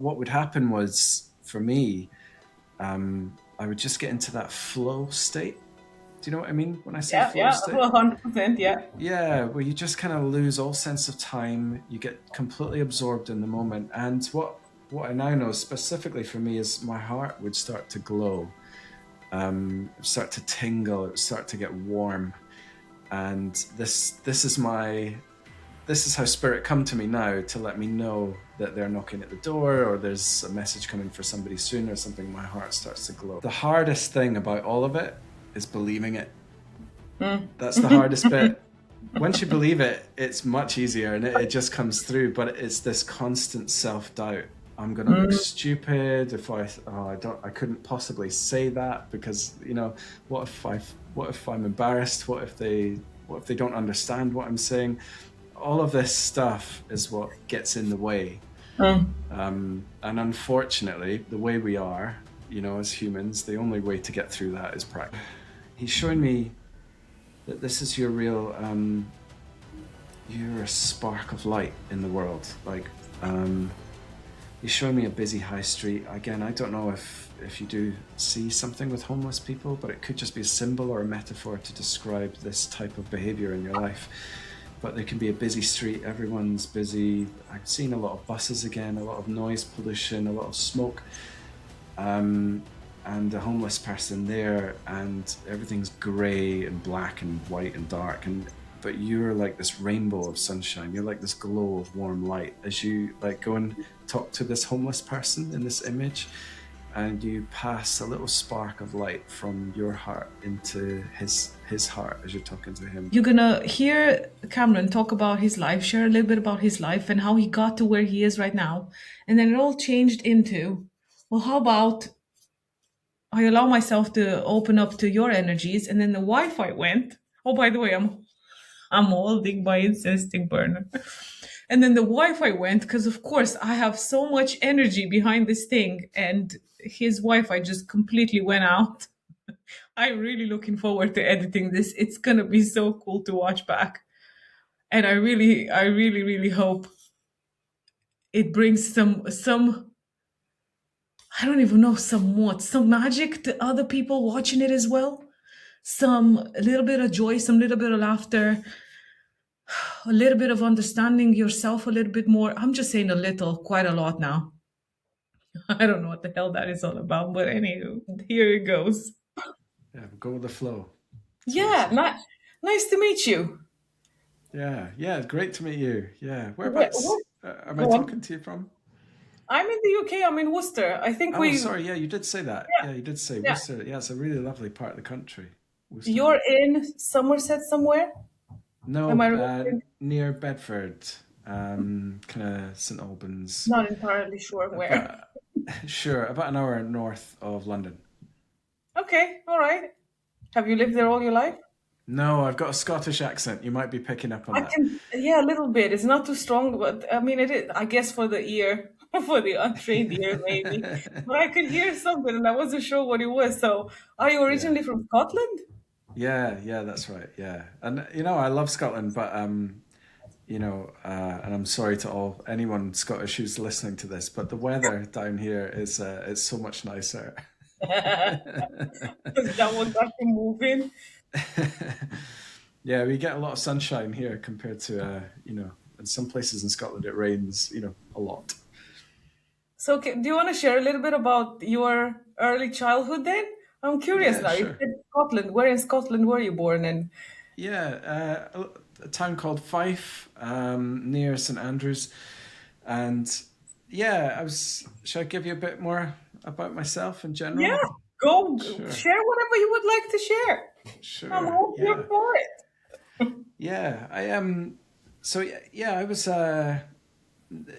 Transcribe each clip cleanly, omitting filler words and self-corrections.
what would happen was for me, I would just get into that flow state. Do you know what I mean when I say Yeah, flow yeah, state? 100%. Yeah. Yeah, where you just kind of lose all sense of time. You get completely absorbed in the moment. And what I now know specifically for me is my heart would start to glow, start to tingle, it would start to get warm. And this is how spirit come to me now to let me know that they're knocking at the door or there's a message coming for somebody soon or something. My heart starts to glow. The hardest thing about all of it is believing it. Mm. That's the hardest bit. Once you believe it, it's much easier and it just comes through. But it's this constant self-doubt. I'm gonna look Mm. stupid if I couldn't possibly say that because what if I'm embarrassed? What if they don't understand what I'm saying? All of this stuff is what gets in the way. Mm. And unfortunately, the way we are, as humans, the only way to get through that is practice. He's showing me that this is your real, you're a spark of light in the world. Like, he's showing me a busy high street. Again, I don't know if you do see something with homeless people, but it could just be a symbol or a metaphor to describe this type of behavior in your life. But there can be a busy street, everyone's busy. I've seen a lot of buses again, a lot of noise pollution, a lot of smoke, and a homeless person there, and everything's grey and black and white and dark, but you're like this rainbow of sunshine. You're like this glow of warm light as you like go and talk to this homeless person in this image, and you pass a little spark of light from your heart into his heart as you're talking to him. You're gonna hear Cameron talk about his life, share a little bit about his life and how he got to where he is right now. And then it all changed into, well, how about I allow myself to open up to your energies? And then the Wi-Fi went. Oh, by the way, I'm holding my incense stick burner. And then the Wi-Fi went because, of course, I have so much energy behind this thing, and his Wi-Fi just completely went out. I'm really looking forward to editing this. It's gonna be so cool to watch back, and I really hope it brings some. I don't even know some magic to other people watching it as well. Some a little bit of joy, some little bit of laughter, a little bit of understanding yourself a little bit more. I'm just saying a little, quite a lot now. I don't know what the hell that is all about, but anywho, here it goes. Yeah, go with the flow. That's what I Yeah, say. nice to meet you. Yeah, yeah, great to meet you. Yeah, What, whereabouts am I go on. talking to you from? I'm in the UK. I'm in Worcester. I think Oh, we. sorry. Yeah, you did say that. Yeah, Yeah, you did say yeah. Worcester. Yeah, it's a really lovely part of the country, Worcester. You're in Somerset somewhere. Am No, I remembering? near Bedford, kind of St Albans, Not entirely sure where. about sure, about an hour north of London. Okay, all right. Have you lived there all your life? No, I've got a Scottish accent. You might be picking up on I that. can, yeah, a little bit. It's not too strong, but I mean, it is, I guess for the ear, for the untrained ear, maybe. But I could hear something and I wasn't sure what it was. So, are you Yeah. originally from Scotland? Yeah, yeah, that's right. Yeah. And I love Scotland, but and I'm sorry to anyone Scottish who's listening to this, but the weather down here is it's so much nicer. Is that what got you moving? Yeah, we get a lot of sunshine here compared to in some places in Scotland it rains, a lot. So, do you want to share a little bit about your early childhood then? I'm curious Yeah, now. You sure. said Scotland. Where in Scotland were you born? And Yeah, a town called Fife, near St Andrews, and yeah, I was. Should I give you a bit more about myself in yeah, general? Sure, share whatever you would like to share. I'm sure. all here Yeah, for it. yeah. I am. So yeah, I was.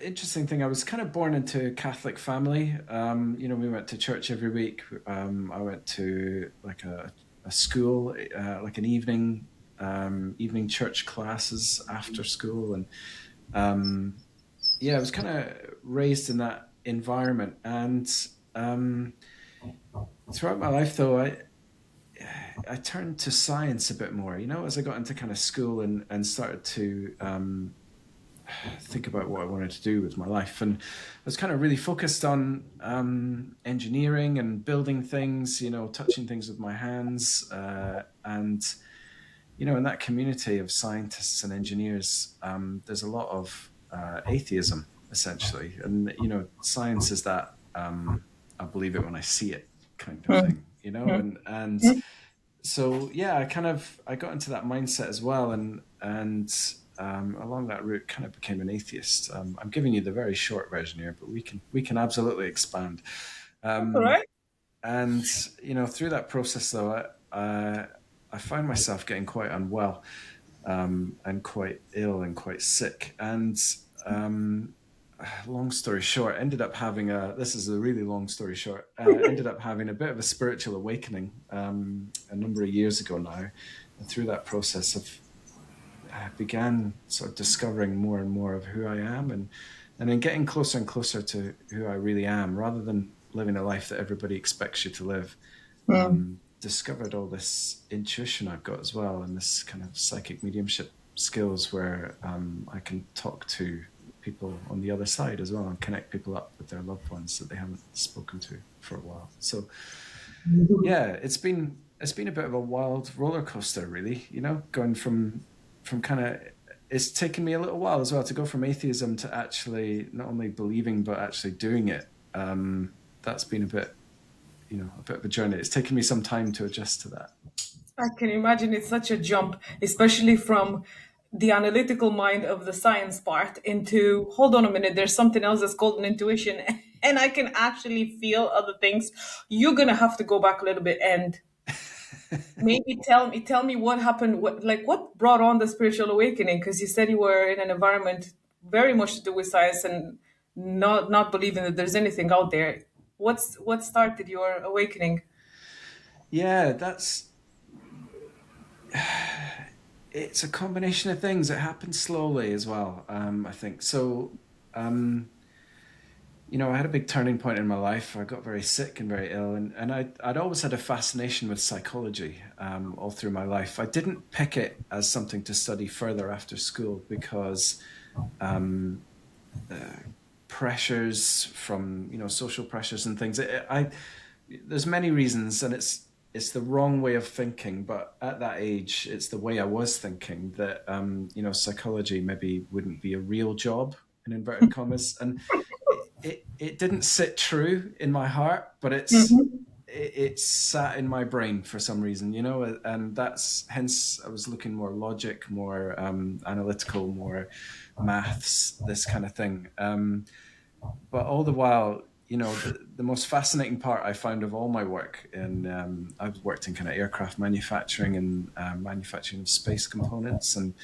Interesting thing. I was kind of born into a Catholic family. We went to church every week. I went to like a school, like an evening church classes after school, and yeah, I was kind of raised in that environment. And um, throughout my life, though, I turned to science a bit more. As I got into kind of school and started to think about what I wanted to do with my life. And I was kind of really focused on engineering and building things, touching things with my hands. And, in that community of scientists and engineers, there's a lot of atheism, essentially. And, science is that I believe it when I see it kind of Mm, thing, mm, and mm. so yeah, I got into that mindset as well, and along that route, kind of became an atheist. I'm giving you the very short version here, but we can absolutely expand. That's all Um, right. and through that process, though, I find myself getting quite unwell, and quite ill and quite sick, and um, long story short, ended up having a. This is a really long story short. Ended up having a bit of a spiritual awakening a number of years ago now, and through that process, I began sort of discovering more and more of who I am, and then getting closer and closer to who I really am, rather than living a life that everybody expects you to live. Mm, Discovered all this intuition I've got as well, and this kind of psychic mediumship skills where I can talk to people on the other side as well and connect people up with their loved ones that they haven't spoken to for a while. So yeah, it's been a bit of a wild roller coaster, really. Going from kind of, it's taken me a little while as well to go from atheism to actually not only believing but actually doing it. That's been a bit of a journey. It's taken me some time to adjust to that. I can imagine it's such a jump, especially from the analytical mind of the science part into, hold on a minute, there's something else that's called an intuition, and I can actually feel other things. You're gonna have to go back a little bit and maybe tell me what happened, what brought on the spiritual awakening, because you said you were in an environment very much to do with science and not believing that there's anything out there. What started your awakening? Yeah, it's a combination of things. It happened slowly as well. I think so. Um, I had a big turning point in my life. I got very sick and very ill, and I'd always had a fascination with psychology all through my life. I didn't pick it as something to study further after school because um, pressures from social pressures and things. There's many reasons, and it's the wrong way of thinking. But at that age, it's the way I was thinking that psychology maybe wouldn't be a real job in inverted commas, and it didn't sit true in my heart, but it sat in my brain for some reason, and that's hence I was looking more logic, more analytical, more maths, this kind of thing. But all the while, the most fascinating part I found of all my work, and I've worked in kind of aircraft manufacturing and manufacturing of space components, and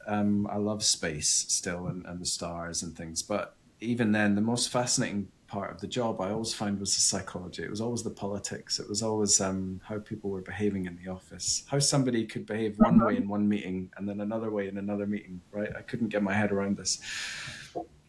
I love space still, and the stars and things. But even then, the most fascinating part of the job I always found was the psychology. It was always the politics. It was always how people were behaving in the office, how somebody could behave one way in one meeting and then another way in another meeting. Right? I couldn't get my head around this.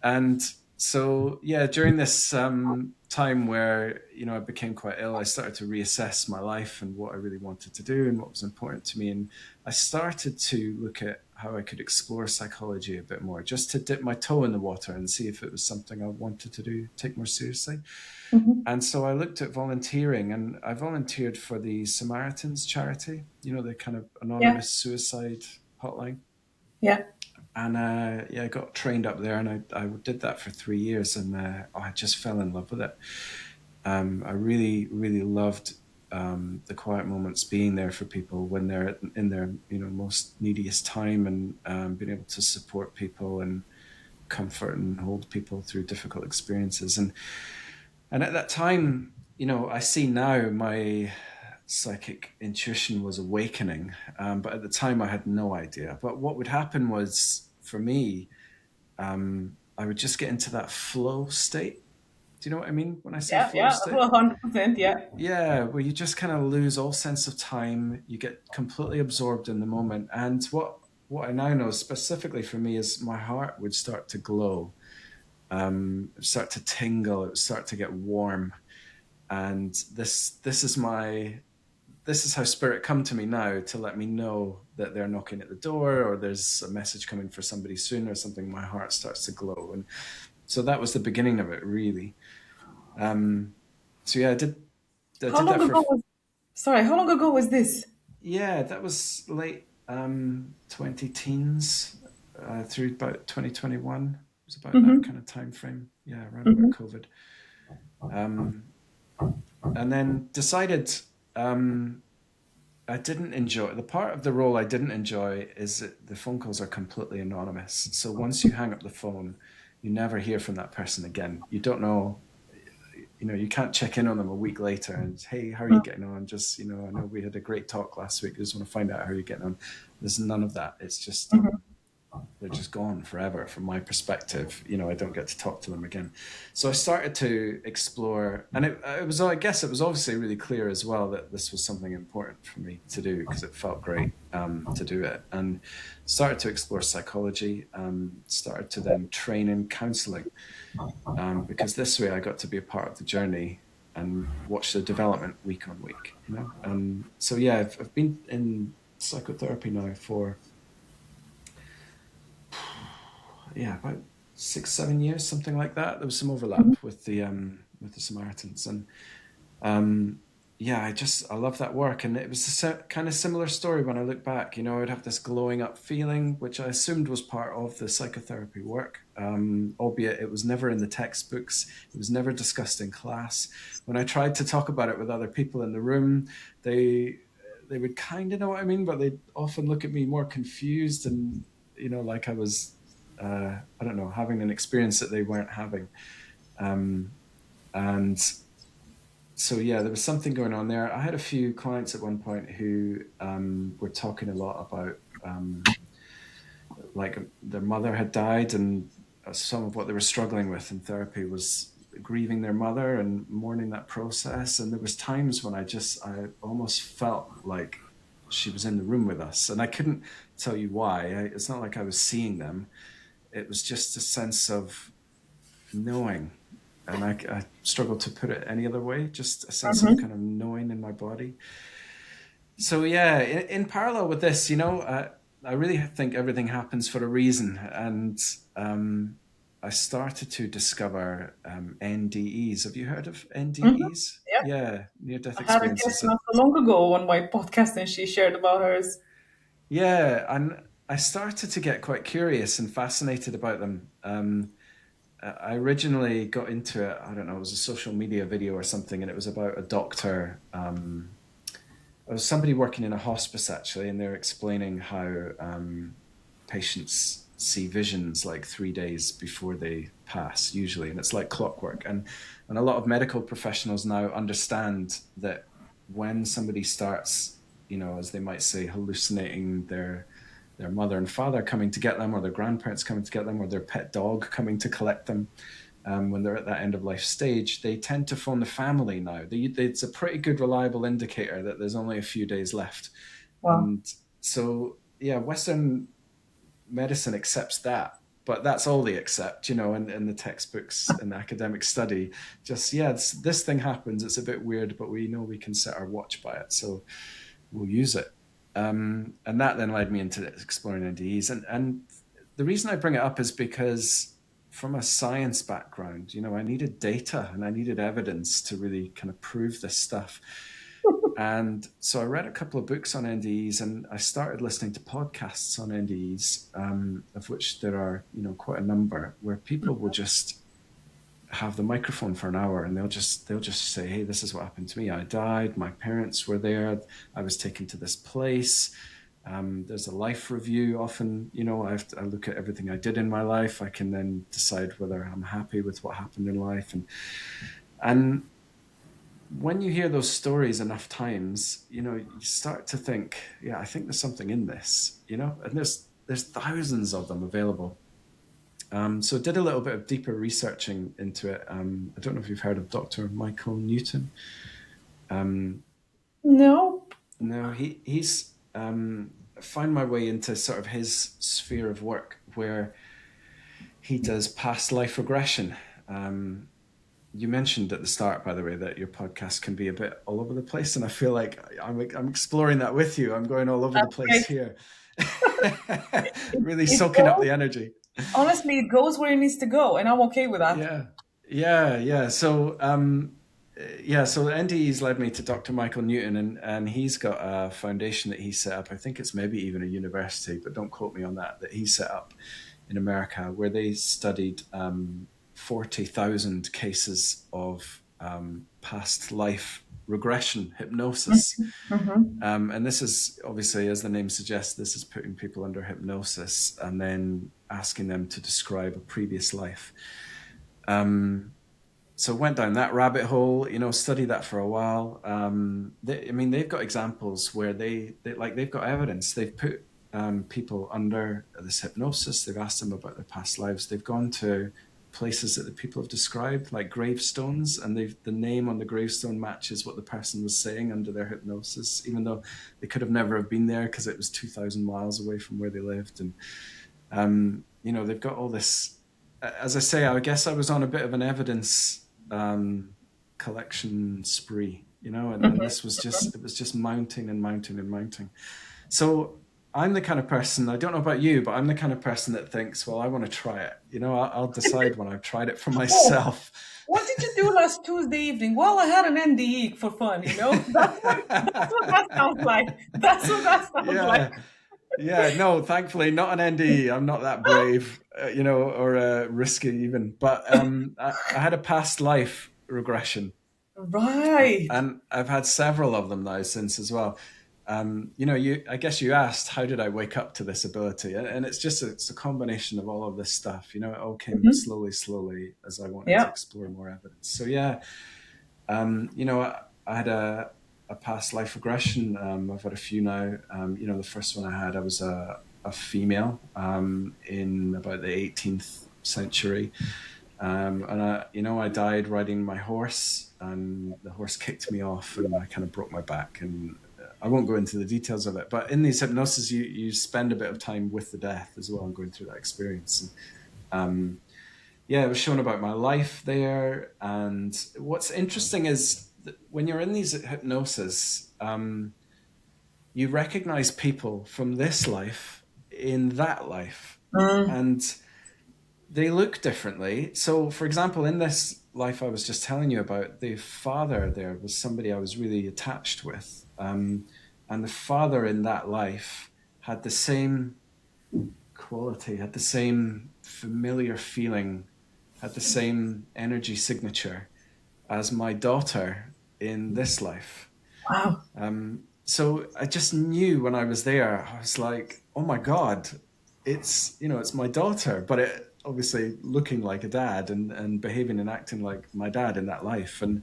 And so, yeah, during this time where I became quite ill, I started to reassess my life and what I really wanted to do and what was important to me. And I started to look at how I could explore psychology a bit more, just to dip my toe in the water and see if it was something I wanted to do, take more seriously. Mhm. And so I looked at volunteering, and I volunteered for the Samaritans charity, the kind of Yeah, anonymous suicide hotline. yeah. And yeah, I got trained up there, and I did that for 3 years, and I just fell in love with it. I really, really loved the quiet moments, being there for people when they're in their most neediest time, and being able to support people and comfort and hold people through difficult experiences. And at that time, I see now my psychic intuition was awakening, but at the time I had no idea. But what would happen was, for me, I would just get into that flow state. Do you know what I mean when I say Yeah, flow yeah, state? 100%. Yeah. Yeah, where you just kind of lose all sense of time. You get completely absorbed in the moment. And what I now know specifically for me is my heart would start to glow, it would start to tingle, it would start to get warm. And this is this is how spirit come to me now to let me know that they're knocking at the door, or there's a message coming for somebody soon or something. My heart starts to glow. And so that was the beginning of it, really. Um, so yeah, I How did long that for, ago was Sorry, how long ago was this? yeah, that was late 20 teens through about 2021. It was about that Mm-hmm. kind of time frame. Yeah, around about Mm-hmm. COVID. Um, and then decided um, I didn't enjoy the part of the role I didn't enjoy is that the phone calls are completely anonymous. So once you hang up the phone, you never hear from that person again. You don't know, you can't check in on them a week later and, hey, how are you getting on? Just, I know we had a great talk last week. I just want to find out how you're getting on. There's none of that. It's just they're just gone forever from my perspective. I don't get to talk to them again. So I started to explore, and it was, I guess it was obviously really clear as well that this was something important for me to do because it felt great to do it, and started to explore psychology, started to then train in counseling, because this way I got to be a part of the journey and watch the development week on week. And so, yeah, I've been in psychotherapy now for about 6, 7 years, something like that. There was some overlap with the Samaritans, and um, yeah, I love that work, and it was a kind of similar story when I look back. I'd have this glowing up feeling, which I assumed was part of the psychotherapy work, albeit it was never in the textbooks. It was never discussed in class. When I tried to talk about it with other people in the room, they would kind of know what I mean, but they'd often look at me more confused and like I was I don't know, having an experience that they weren't having. Um, and so, yeah, there was something going on there. I had a few clients at one point who were talking a lot about like their mother had died, and some of what they were struggling with in therapy was grieving their mother and mourning that process. And there was times when I almost felt like she was in the room with us, and I couldn't tell you why. It's not like I was seeing them. It was just a sense of knowing, and I struggle to put it any other way, just a sense of Mm-hmm. kind of knowing in my body. So, yeah, in parallel with this, I really think everything happens for a reason. And I started to discover NDEs. Have you heard of Mm-hmm. NDEs? Yeah. Yeah, near death I had a guest experiences. not so long ago on my podcast and she shared about hers. Yeah, and I started to get quite curious and fascinated about them. I originally got into it, I don't know, it was a social media video or something, and it was about a doctor. It was somebody working in a hospice, actually, and they're explaining how patients see visions like 3 days before they pass, usually, and it's like clockwork. And a lot of medical professionals now understand that when somebody starts, as they might say, hallucinating their mother and father coming to get them, or their grandparents coming to get them, or their pet dog coming to collect them, when they're at that end of life stage, they tend to phone the family now. It's a pretty good, reliable indicator that there's only a few days left. Wow. And so, yeah, Western medicine accepts that, but that's all they accept, in the textbooks and academic study. Just, yeah, this thing happens. It's a bit weird, but we know we can set our watch by it. So we'll use it. And that then led me into exploring NDEs. And the reason I bring it up is because from a science background, I needed data and I needed evidence to really kind of prove this stuff. And so I read a couple of books on NDEs, and I started listening to podcasts on NDEs, of which there are, quite a number, where people will just have the microphone for an hour and they'll just say, hey, this is what happened to me. I died, my parents were there, I was taken to this place. There's a life review often. I look at everything I did in my life. I can then decide whether I'm happy with what happened in life. And when you hear those stories enough times, you start to think, yeah, I think there's something in this. And there's thousands of them available. So I did a little bit of deeper researching into it. I don't know if you've heard of Dr. Michael Newton. Um, No. no, he's found my way into sort of his sphere of work where he does past life regression. Um, you mentioned at the start, by the way, that your podcast can be a bit all over the place, and I feel like I'm exploring that with you. I'm going all over the That's place great. here, It, really it soaking up goes, the energy. honestly, it goes where it needs to go, and I'm okay with that. Yeah, yeah. So NDE's led me to Dr. Michael Newton, and he's got a foundation that he set up. I think it's maybe even a university, but don't quote me on that. That he set up in America, where they studied 40,000 cases of past life regression hypnosis. Mm-hmm. And this is obviously, as the name suggests, this is putting people under hypnosis and then asking them to describe a previous life. So went down that rabbit hole, studied that for a while. They've got examples where they've got evidence. They've put people under this hypnosis. They've asked them about their past lives. They've gone to places that the people have described, like gravestones, and the name on the gravestone matches what the person was saying under their hypnosis, even though they could have never have been there because it was 2,000 miles away from where they lived. And they've got all this. As I say, I guess I was on a bit of an evidence collection spree, and Mm-hmm. this was just, it was just mounting and mounting and mounting. So I'm the kind of person, I don't know about you, but I'm the kind of person that thinks, well, I want to try it. I'll decide when I've tried it for Oh, myself. what did you do last Tuesday evening? Well, I had an NDE for fun, you know? That's what that sounds like. That's what that sounds like. Yeah. Yeah, no, thankfully not an NDE. I'm not that brave, or risky even. But I had a past life regression, Right. and I've had several of them now since as well. I guess you asked, how did I wake up to this ability? And it's a combination of all of this stuff. It all came Hmm. slowly as I wanted to Yeah. explore more evidence. So yeah, I had a past life regression. I've had a few now. The first one I had, I was a female in about the 18th century. I died riding my horse, and the horse kicked me off, and I kind of broke my back. And I won't go into the details of it, but in these hypnosis, you spend a bit of time with the death as well, and going through that experience. And, yeah, it was shown about my life there. And what's interesting is that when you're in these hypnosis, you recognize people from this life in that life. Mm. And they look differently. So, for example, in this life I was just telling you about, the father there was somebody I was really attached with. And the father in that life had the same quality, had the same familiar feeling, had the same energy signature as my daughter in this life. Wow. So I just knew when I was there, I was like, oh my God, it's my daughter, but it obviously looking like a dad, and behaving and acting like my dad in that life. And,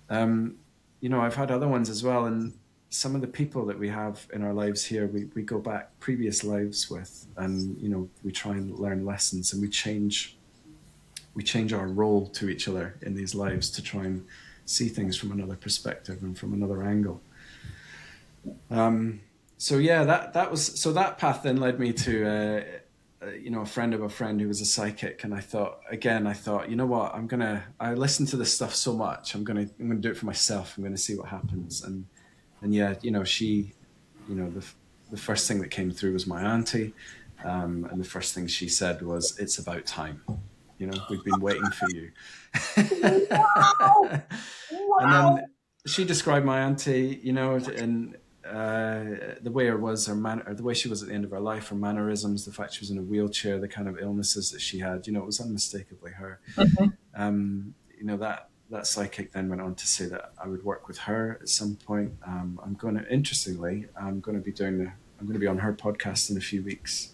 I've had other ones as well. And some of the people that we have in our lives here, we go back previous lives with, and, we try and learn lessons, and we change our role to each other in these lives to try and see things from another perspective and from another angle. So yeah, that path then led me to a friend of a friend who was a psychic, and I thought, you know what, I listen to this stuff so much, I'm gonna do it for myself. I'm gonna see what happens. And yeah, the first thing that came through was my auntie, and the first thing she said was, "It's about time. We've been waiting for you." Wow. And Wow. then she described my auntie, and the way the way she was at the end of her life, her mannerisms, the fact she was in a wheelchair, the kind of illnesses that she had, it was unmistakably her. Mhm. That psychic then went on to say that I would work with her at some point. Interestingly, I'm going to be on her podcast in a few weeks.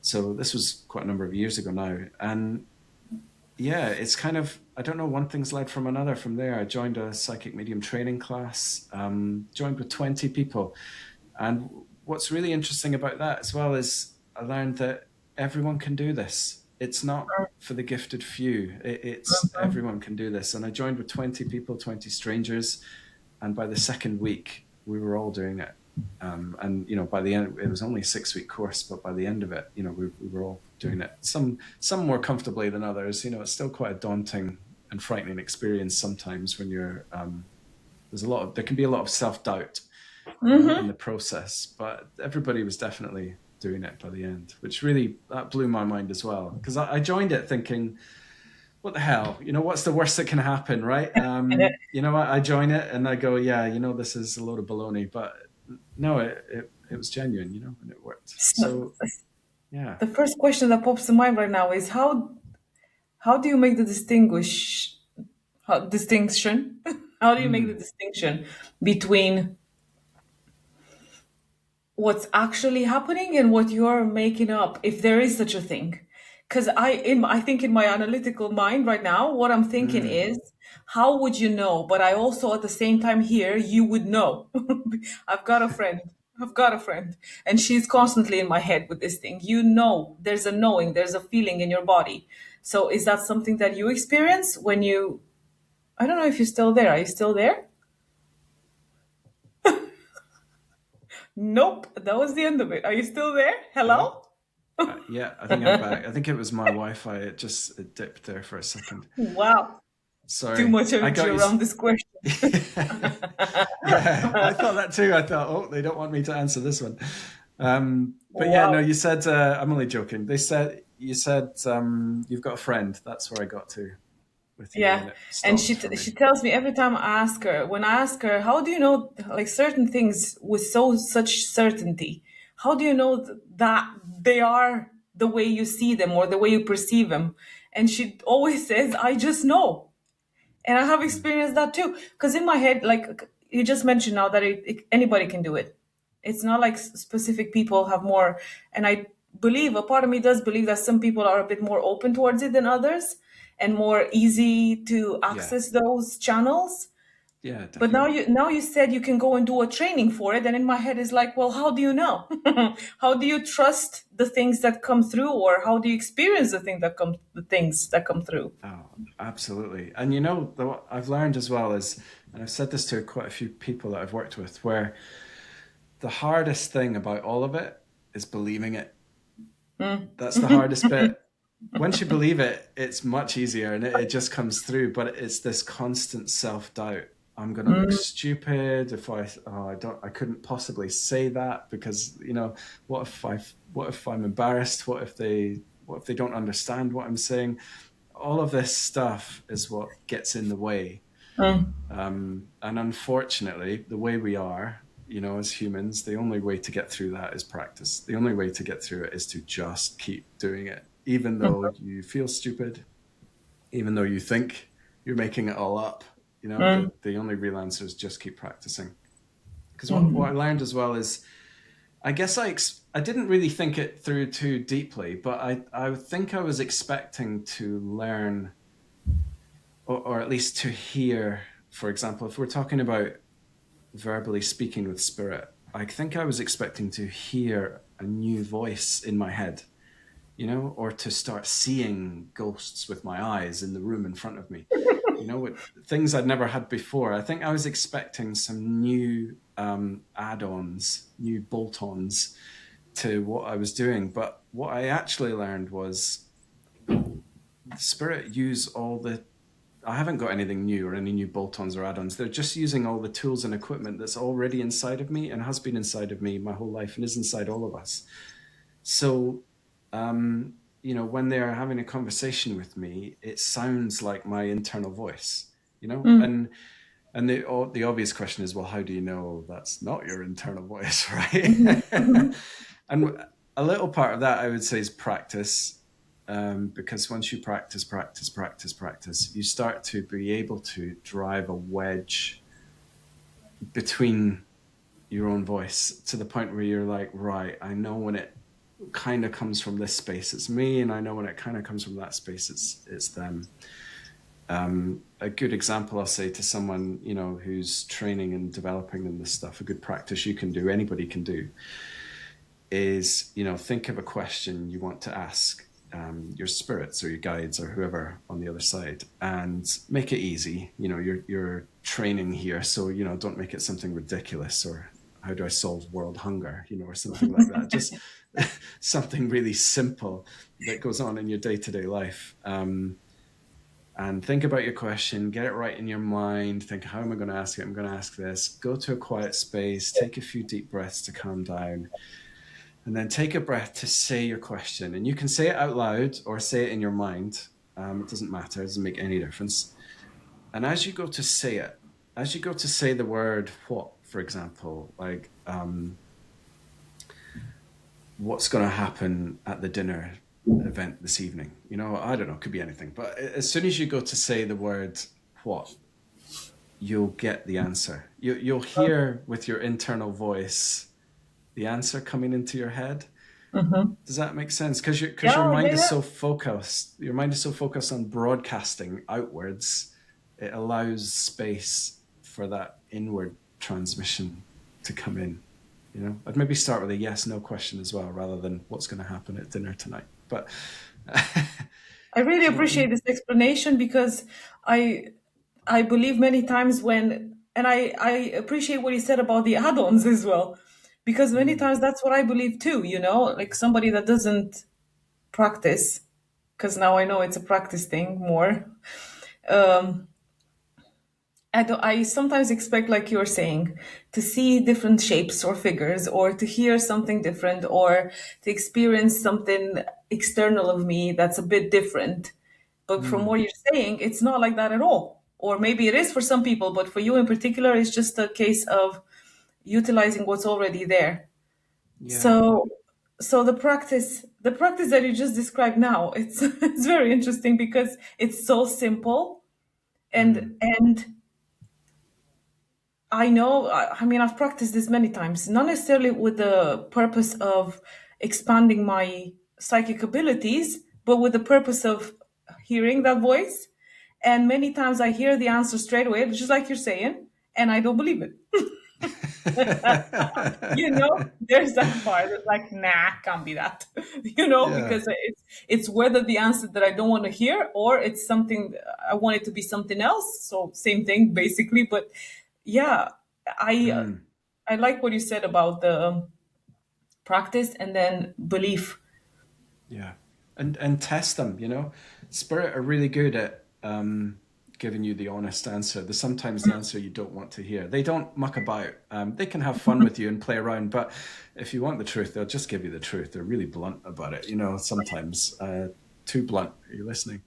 So this was quite a number of years ago now. And yeah, it's kind of, I don't know, one thing's led from another from there. I joined a psychic medium training class, joined with 20 people. And what's really interesting about that as well is I learned that everyone can do this. It's not for the gifted few. It's Mhm. everyone can do this. And I joined with 20 people, 20 strangers. And by the second week, we were all doing it. And by the end, it was only a 6-week course, but by the end of it, we were all doing it. Some more comfortably than others. It's still quite a daunting and frightening experience sometimes when you're there can be a lot of self-doubt, in the process, but everybody was definitely doing it by the end, which really that blew my mind as well, because I joined it thinking, what the hell, what's the worst that can happen, right? I join it and I go, yeah, this is a load of baloney, but no, it was genuine, and it worked. So So yeah. the first question that pops to mind right now is how do you make the distinction? How do you make the Mm, distinction between what's actually happening and what you're making up, if there is such a thing? Because I think in my analytical mind right now, what I'm thinking mm, is, how would you know? But I also at the same time here, you would know. I've got a friend. I've got a friend, and she's constantly in my head with this thing. There's a knowing, there's a feeling in your body. So is that something that you experience when you? I don't know if you're still there. Are you still there? Nope. That was the end of it. Are you still there? oh, Hello? yeah, I think I'm back. I think it was my Wi-Fi. It dipped there for a second. Wow. Too Sorry, much I energy got you. around this question. Yeah, I thought that too. I thought, oh, they don't want me to answer this one. But yeah, no, Wow. you said, I'm only joking. You said, you've got a friend. That's where I got to with you, and Yeah. it And stopped for me. she tells me every time when I ask her, how do you know like certain things with such certainty? How do you know that they are the way you see them or the way you perceive them? And she always says, I just know. And I have Mm. experienced that too. Because in my head, like you just mentioned now that anybody can do it. It's not like specific people have more. And I believe, a part of me does believe that some people are a bit more open towards it than others and more easy to Yeah, access those channels. yeah, But definitely. now you said you can go and do a training for it, and in my head is like, well, how do you know? How do you trust the things that come through, or how do you experience the things that come through? Oh, absolutely. And what I've learned as well is, and I've said this to quite a few people that I've worked with, where the hardest thing about all of it is believing it. That's the hardest bit. Once you believe it, it's much easier and it just comes through. But it's this constant self doubt. I'm gonna look stupid if I couldn't possibly say that because what if I'm embarrassed? What if they don't understand what I'm saying? All of this stuff is what gets in the way. Mm, And unfortunately, the way we are, as humans, the only way to get through that is practice. The only way to get through it is to just keep doing it, even though you feel stupid, even though you think you're making it all up. The only real answer is just keep practicing. Because what I learned as well is, I guess I didn't really think it through too deeply, but I think I was expecting to learn, or at least to hear. For example, if we're talking about verbally speaking with spirit, I think I was expecting to hear a new voice in my head, or to start seeing ghosts with my eyes in the room in front of me, with things I'd never had before. I think I was expecting some new add-ons, new bolt-ons to what I was doing. But what I actually learned was the spirit use all the I haven't got anything new or any new bolt-ons or add-ons. They're just using all the tools and equipment that's already inside of me and has been inside of me my whole life and is inside all of us. So, when they're having a conversation with me, it sounds like my internal voice, and the obvious question is, well, how do you know that's not your internal voice, right? And a little part of that, I would say, is practice. Because once you practice, you start to be able to drive a wedge between your own voice to the point where you're like, right, I know when it kind of comes from this space, it's me, and I know when it kind of comes from that space, it's them. A good example I'll say to someone who's training and developing in this stuff, a good practice you can do, anybody can do, is think of a question you want to ask your spirits or your guides or whoever on the other side, and make it easy. You're training here, so don't make it something ridiculous, or how do I solve world hunger, or something like that. Just something really simple that goes on in your day-to-day life. and think about your question, get it right in your mind, think, how am I going to ask it? I'm going to ask this. Go to a quiet space, take a few deep breaths to calm down, and then take a breath to say your question. And you can say it out loud or say it in your mind. It doesn't matter, it doesn't make any difference. And as you go to say it, as you go to say the word what, for example, like, what's going to happen at the dinner event this evening? I don't know, it could be anything. But as soon as you go to say the word what, you'll get the answer. You'll hear with your internal voice the answer coming into your head. Mhm. Does that make sense? Because your Yeah, mind yeah, is yeah. so focused. Your mind is so focused on broadcasting outwards. It allows space for that inward transmission to come in. I'd maybe start with a yes/no question as well, rather than what's going to happen at dinner tonight. But do I really you know what I appreciate mean? this explanation because I I believe many times when, and I appreciate what he said about the add-ons as well, because many Mm, times that's what I believe too, like somebody that doesn't practice, because now I know it's a practice thing more. Um, I sometimes expect, like you're saying, to see different shapes or figures, or to hear something different, or to experience something external of me that's a bit different. But from mm, what you're saying, it's not like that at all. Or maybe it is for some people, but for you in particular, it's just a case of utilizing what's already there. yeah. So, so the practice that you just described now, it's it's very interesting because it's so simple Mm, and I know, I mean, I've practiced this many times, not necessarily with the purpose of expanding my psychic abilities, but with the purpose of hearing that voice. And many times I hear the answer straight away, just like you're saying, and I don't believe it. There's that part that's like, nah, can't be that. yeah. Because it's whether the answer that I don't want to hear or it's something I want it to be something else. So same thing basically. But yeah, I Mm, I like what you said about the practice and then belief. yeah. And test them. Spirit are really good at giving you the honest answer. There's sometimes the answer you don't want to hear. They don't muck about. They can have fun with you and play around, but if you want the truth, they'll just give you the truth. They're really blunt about it. Sometimes too blunt. Are you listening?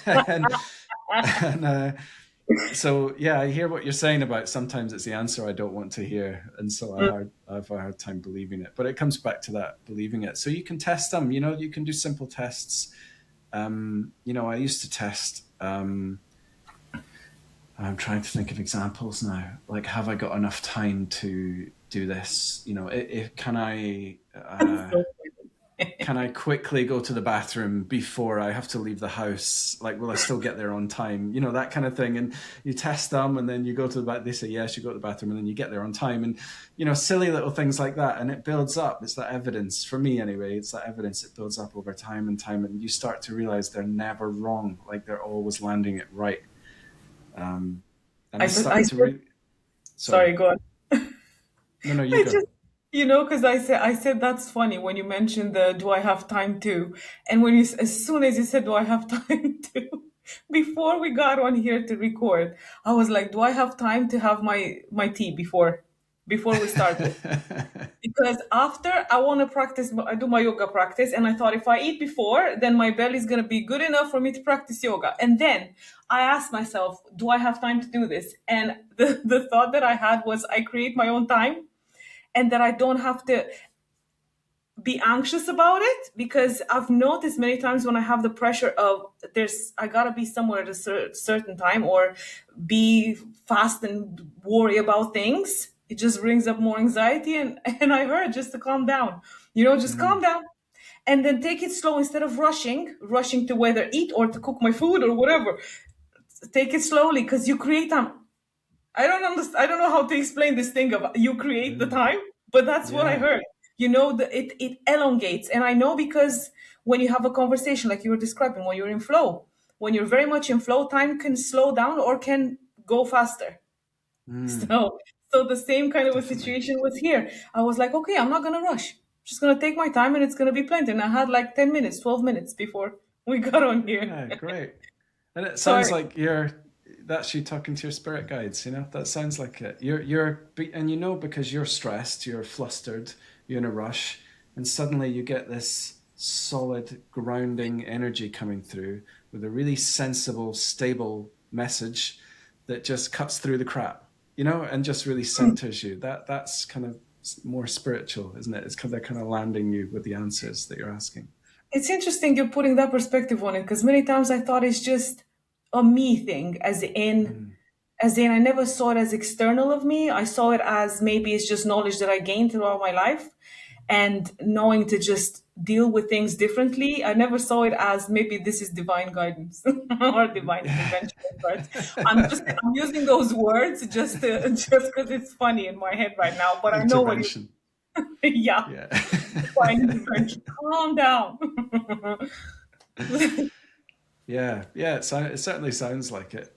And and so yeah, I hear what you're saying about sometimes it's the answer I don't want to hear, and so I have a hard time believing it. But it comes back to that believing it. So you can test them. You can do simple tests. I used to test. I'm trying to think of examples now. Like, have I got enough time to do this? Can I? Can I quickly go to the bathroom before I have to leave the house? Like, will I still get there on time? That kind of thing. And you test them, and then you go to the bath. They say yes, you go to the bathroom, and then you get there on time. And silly little things like that. And it builds up. It's that evidence for me, anyway. It's that evidence. It builds up over time and time, and you start to realize they're never wrong. Like they're always landing it right. Um, and I I started to just, really. Sorry. sorry, go on. No, you I go. just, because I said that's funny when you mentioned the do I have time to, and when as soon as you said do I have time to, before we got on here to record, I was like, do I have time to have my tea before we started? Because after I want to practice, I do my yoga practice, and I thought if I eat before, then my belly is gonna be good enough for me to practice yoga. And then I asked myself, do I have time to do this? And the thought that I had was I create my own time and that I don't have to be anxious about it because I've noticed many times when I have the pressure of I gotta be somewhere at a certain time or be fast and worry about things. It just brings up more anxiety and I heard just to calm down. Just calm Mm, down and then take it slow instead of rushing to whether eat or to cook my food or whatever. Take it slowly because you create time. I don't understand. I don't know how to explain this thing of you create the mm, time, but that's what I yeah. heard. It elongates, and I know because when you have a conversation like you were describing, when you're in flow, when you're very much in flow, time can slow down or can go faster. Mm, So the same kind of a definitely. situation was here. I was like, okay, I'm not gonna rush. Just gonna take my time, and it's gonna be plenty. And I had like 10 minutes, 12 minutes before we got on here. Yeah, great. And it sounds Sorry. like that's you talking to your spirit guides, you know? That sounds like it. And you know, because you're stressed, you're flustered, you're in a rush, and suddenly you get this solid grounding energy coming through with a really sensible, stable message that just cuts through the crap, you know, and just really centers you. That's kind of more spiritual, isn't it? It's kind of they're kind of landing you with the answers that you're asking. It's interesting you're putting that perspective on it because many times I thought it's just a me thing, Mm. as in I never saw it as external of me. I saw it as maybe it's just knowledge that I gained throughout my life and knowing to just deal with things differently. I never saw it as maybe this is divine guidance or divine intervention. But I'm using those words just because it's funny in my head right now. But I know what you Intervention. yeah, Yeah. divine intervention. Calm down. Yeah, yeah, it certainly sounds like it.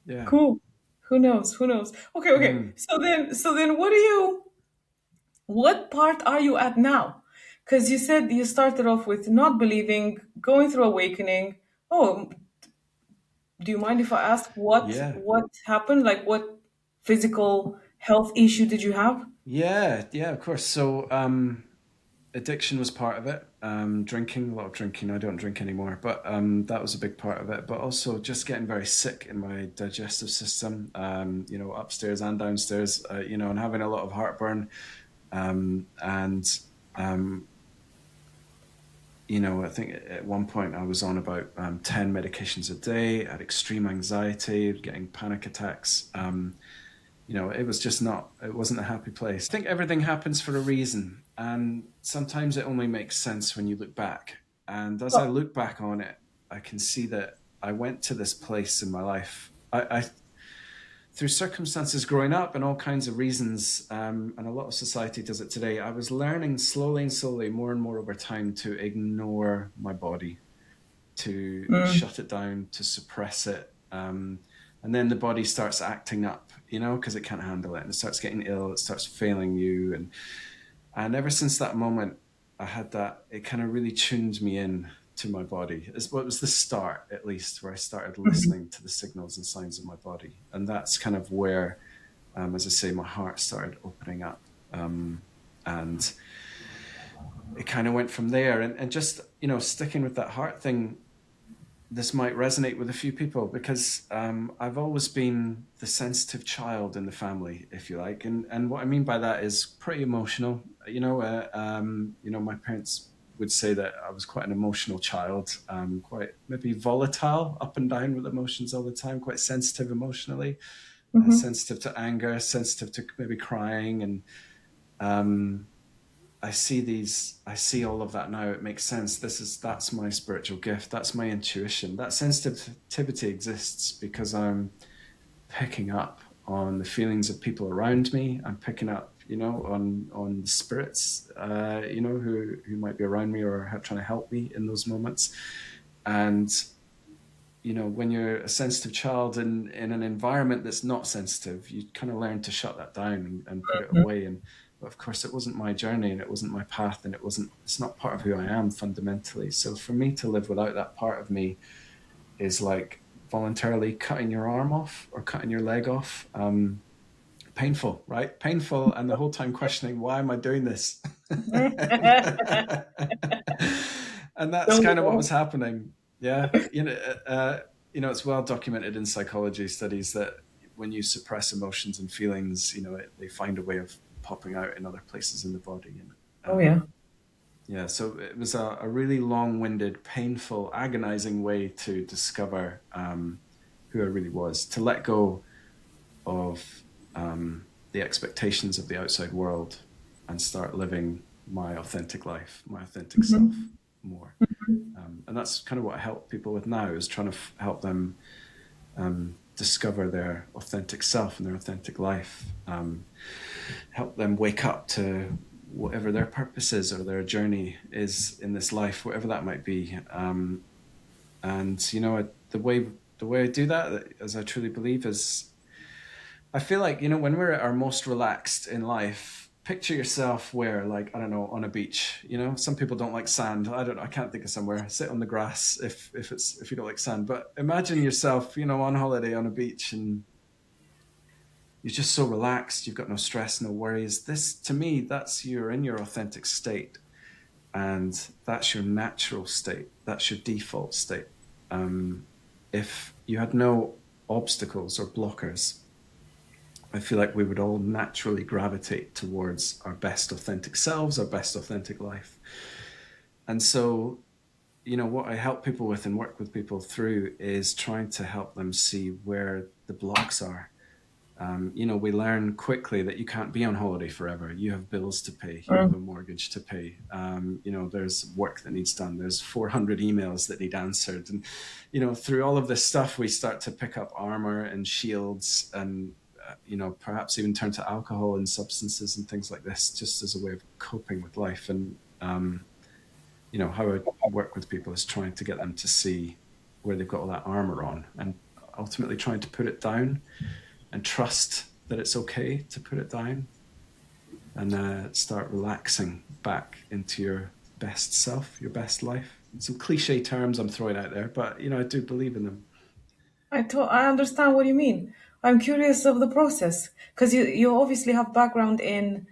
Yeah. Cool. Who knows? Who knows? Okay, okay. Mm. So then what part are you at now? Because you said you started off with not believing, going through awakening. Oh, do you mind if I ask Yeah. what happened? Like what physical health issue did you have? Yeah, yeah, of course. So, addiction was part of it. Drinking, a lot of drinking. I don't drink anymore, but that was a big part of it. But also just getting very sick in my digestive system, you know, upstairs and downstairs, you know, and having a lot of heartburn. And um, you know, I think at one point I was on about 10 medications a day, had extreme anxiety, getting panic attacks. You know, it was just not, it wasn't a happy place. I think everything happens for a reason. And sometimes it only makes sense when you look back. And as I Oh, look back on it, I can see that I went to this place in my life. I through circumstances growing up and all kinds of reasons, and a lot of society does it today, I was learning slowly and slowly, more and more over time, to ignore my body, to shut it down, to suppress it. And then the body starts acting up, you know, because it can't handle it and it starts getting ill, it starts failing you. And ever since that moment, I had that, it kind of really tuned me in to my body. It's what was the start, at least, where I started listening to the signals and signs of my body. And that's kind of where, as I say, my heart started opening up. And it kind of went from there. And just, you know, sticking with that heart thing, this might resonate with a few people because I've always been the sensitive child in the family, if you like, and what I mean by that is pretty emotional. You know, my parents would say that I was quite an emotional child, quite maybe volatile, up and down with emotions all the time, quite sensitive emotionally, sensitive to anger, sensitive to maybe crying, and um, I see all of that now. It makes sense. That's my spiritual gift. That's my intuition. That sensitivity exists because I'm picking up on the feelings of people around me. I'm picking up, you know, on the spirits, you know, who might be around me or trying to help me in those moments. And you know, when you're a sensitive child in an environment that's not sensitive, you kind of learn to shut that down and put it away. And but of course, it wasn't my journey and it wasn't my path and it's not part of who I am fundamentally. So for me to live without that part of me is like voluntarily cutting your arm off or cutting your leg off. Painful, right? Painful, and the whole time questioning, why am I doing this? And that's don't we kind of what was all? happening. Yeah, you know, it's well documented in psychology studies that when you suppress emotions and feelings, you know, they find a way of popping out in other places in the body. And Oh yeah. yeah, so it was a really long-winded, painful, agonizing way to discover who I really was, to let go of the expectations of the outside world and start living my authentic life, my authentic self more. And that's kind of what I help people with now is trying to help them discover their authentic self and their authentic life, help them wake up to whatever their purpose is or their journey is in this life, whatever that might be. And you know, the way I do that, as I truly believe, is I feel like, you know, when we're at our most relaxed in life, picture yourself where, like, I don't know, on a beach. You know, some people don't like sand. I don't know. I can't think of somewhere. Sit on the grass if you don't like sand. But imagine yourself, on holiday on a beach, and you're just so relaxed. You've got no stress, no worries. This, to me, that's you're in your authentic state, and that's your natural state. That's your default state. If you had no obstacles or blockers, I feel like we would all naturally gravitate towards our best authentic selves, our best authentic life. And so, what I help people with and work with people through is trying to help them see where the blocks are. We learn quickly that you can't be on holiday forever. You have bills to pay. You have a mortgage to pay. There's work that needs done. There's 400 emails that need answered. And, through all of this stuff, we start to pick up armor and shields and, perhaps even turn to alcohol and substances and things like this just as a way of coping with life. And, how I work with people is trying to get them to see where they've got all that armor on and ultimately trying to put it down and trust that it's okay to put it down and start relaxing back into your best self, your best life. Some cliche terms I'm throwing out there, but I do believe in them. I understand what you mean. I'm curious of the process because you obviously have background in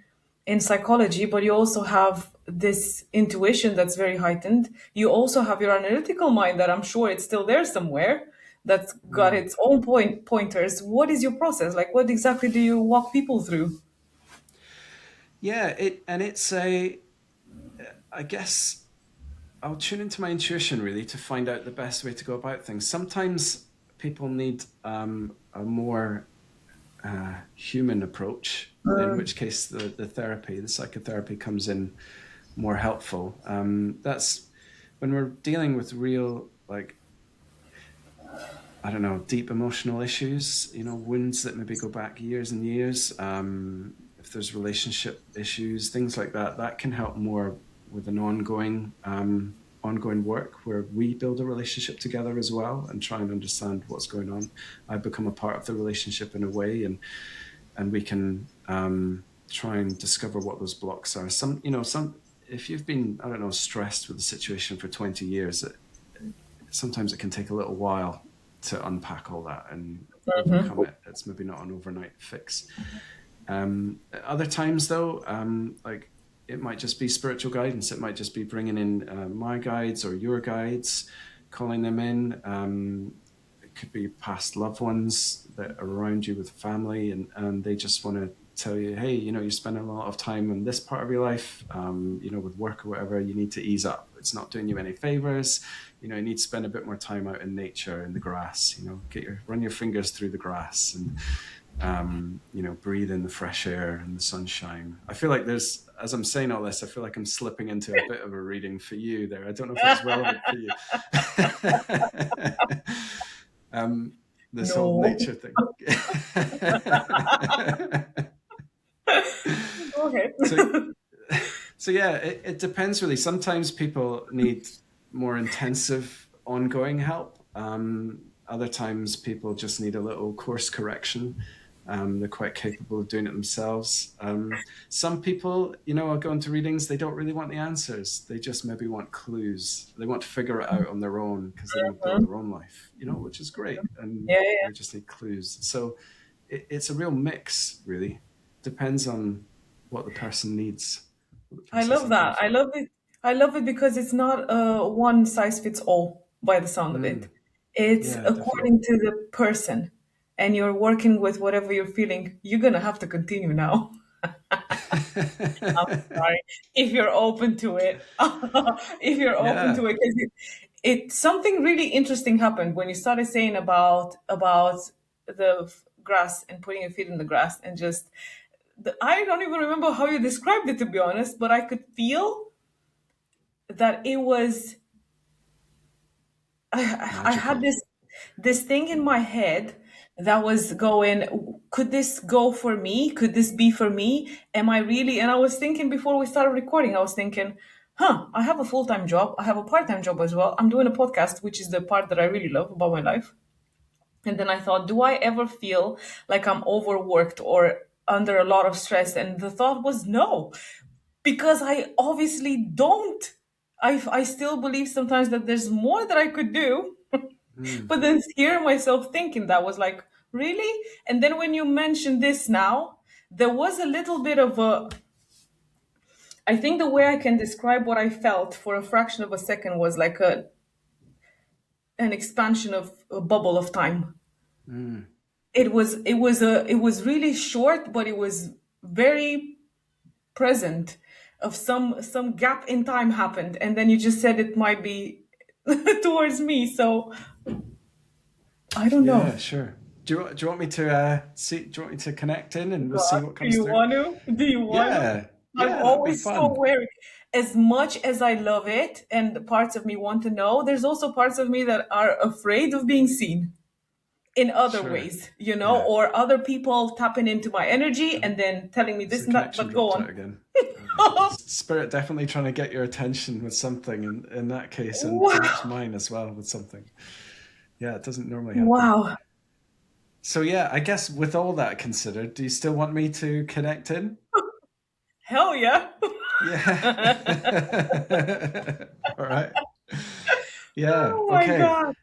psychology, but you also have this intuition that's very heightened. You also have your analytical mind that I'm sure it's still there somewhere that's got Mm. its own pointers. What is your process? Like, what exactly do you walk people through? Yeah, it's I guess I'll tune into my intuition really to find out the best way to go about things. Sometimes people need a more human approach, in which case the psychotherapy comes in more helpful. That's when we're dealing with real, like, I don't know, deep emotional issues, wounds that maybe go back years and years. If there's relationship issues, things like that, that can help more with an ongoing work where we build a relationship together as well and try and understand what's going on. I become a part of the relationship in a way, and we can try and discover what those blocks are. Some if you've been, I don't know, stressed with the situation for 20 years, sometimes it can take a little while to unpack all that and overcome it. It's maybe not an overnight fix. Other times, though, like, it might just be spiritual guidance. It might just be bringing in my guides or your guides, calling them in. It could be past loved ones that are around you with family, and they just want to tell you, hey, you're spending a lot of time in this part of your life, with work or whatever, you need to ease up. It's not doing you any favors. You need to spend a bit more time out in nature, in the grass, run your fingers through the grass and, breathe in the fresh air and the sunshine. I feel like as I'm saying all this, I feel like I'm slipping into a bit of a reading for you there. I don't know if it's relevant for you. This whole No. nature thing. Go ahead. so so yeah, it depends really. Sometimes people need more intensive ongoing help. Other times people just need a little course correction. They're quite capable of doing it themselves. Some people, are going to readings, they don't really want the answers. They just maybe want clues. They want to figure it out on their own because they want to build their own life, which is great. And Yeah, yeah. they just need clues. So it's a real mix, really. Depends on what the person needs, what the I person's love looking that. I for. love it. I love it because it's not one size fits all by the sound of it. Mm, It's yeah, definitely. according to the person, and you're working with whatever you're feeling. You're gonna have to continue now. I'm sorry if you're open to it. If you're open Yeah. to it, because something really interesting happened when you started saying about the grass and putting your feet in the grass and just I don't even remember how you described it to be honest, but I could feel that it was I had Magical. this thing in my head that was going, could this go for me? Could this be for me? Am I really? And I was thinking before we started recording, I was thinking, I have a full-time job. I have a part-time job as well. I'm doing a podcast, which is the part that I really love about my life. And then I thought, do I ever feel like I'm overworked or under a lot of stress. And the thought was no, because I obviously don't. I still believe sometimes that there's more that I could do. Mm, But then hearing myself thinking that was like, really? And then when you mentioned this now, there was a little bit of a, I think the way I can describe what I felt for a fraction of a second was like an expansion of a bubble of time. mm. It was really short, but it was very present. Of some gap in time happened, and then you just said it might be towards me. So I don't know. Yeah, sure. Do you want me to see? Do you want me to connect in and we'll see God, what do comes you through? want to? Do you want to? Yeah, I'm yeah, that'd be always so fun. wary. As much as I love it, and parts of me want to know, there's also parts of me that are afraid of being seen in other Sure. ways, Yeah. or other people tapping into my energy Oh, and then telling me so this the and that. connection But go dropped on. out again. Spirit definitely trying to get your attention with something, in that case, and perhaps Wow. mine as well with something. Yeah, it doesn't normally happen. Wow. So yeah, I guess with all that considered, do you still want me to connect in? Hell yeah. Yeah. All right. Yeah. Oh my Okay. God.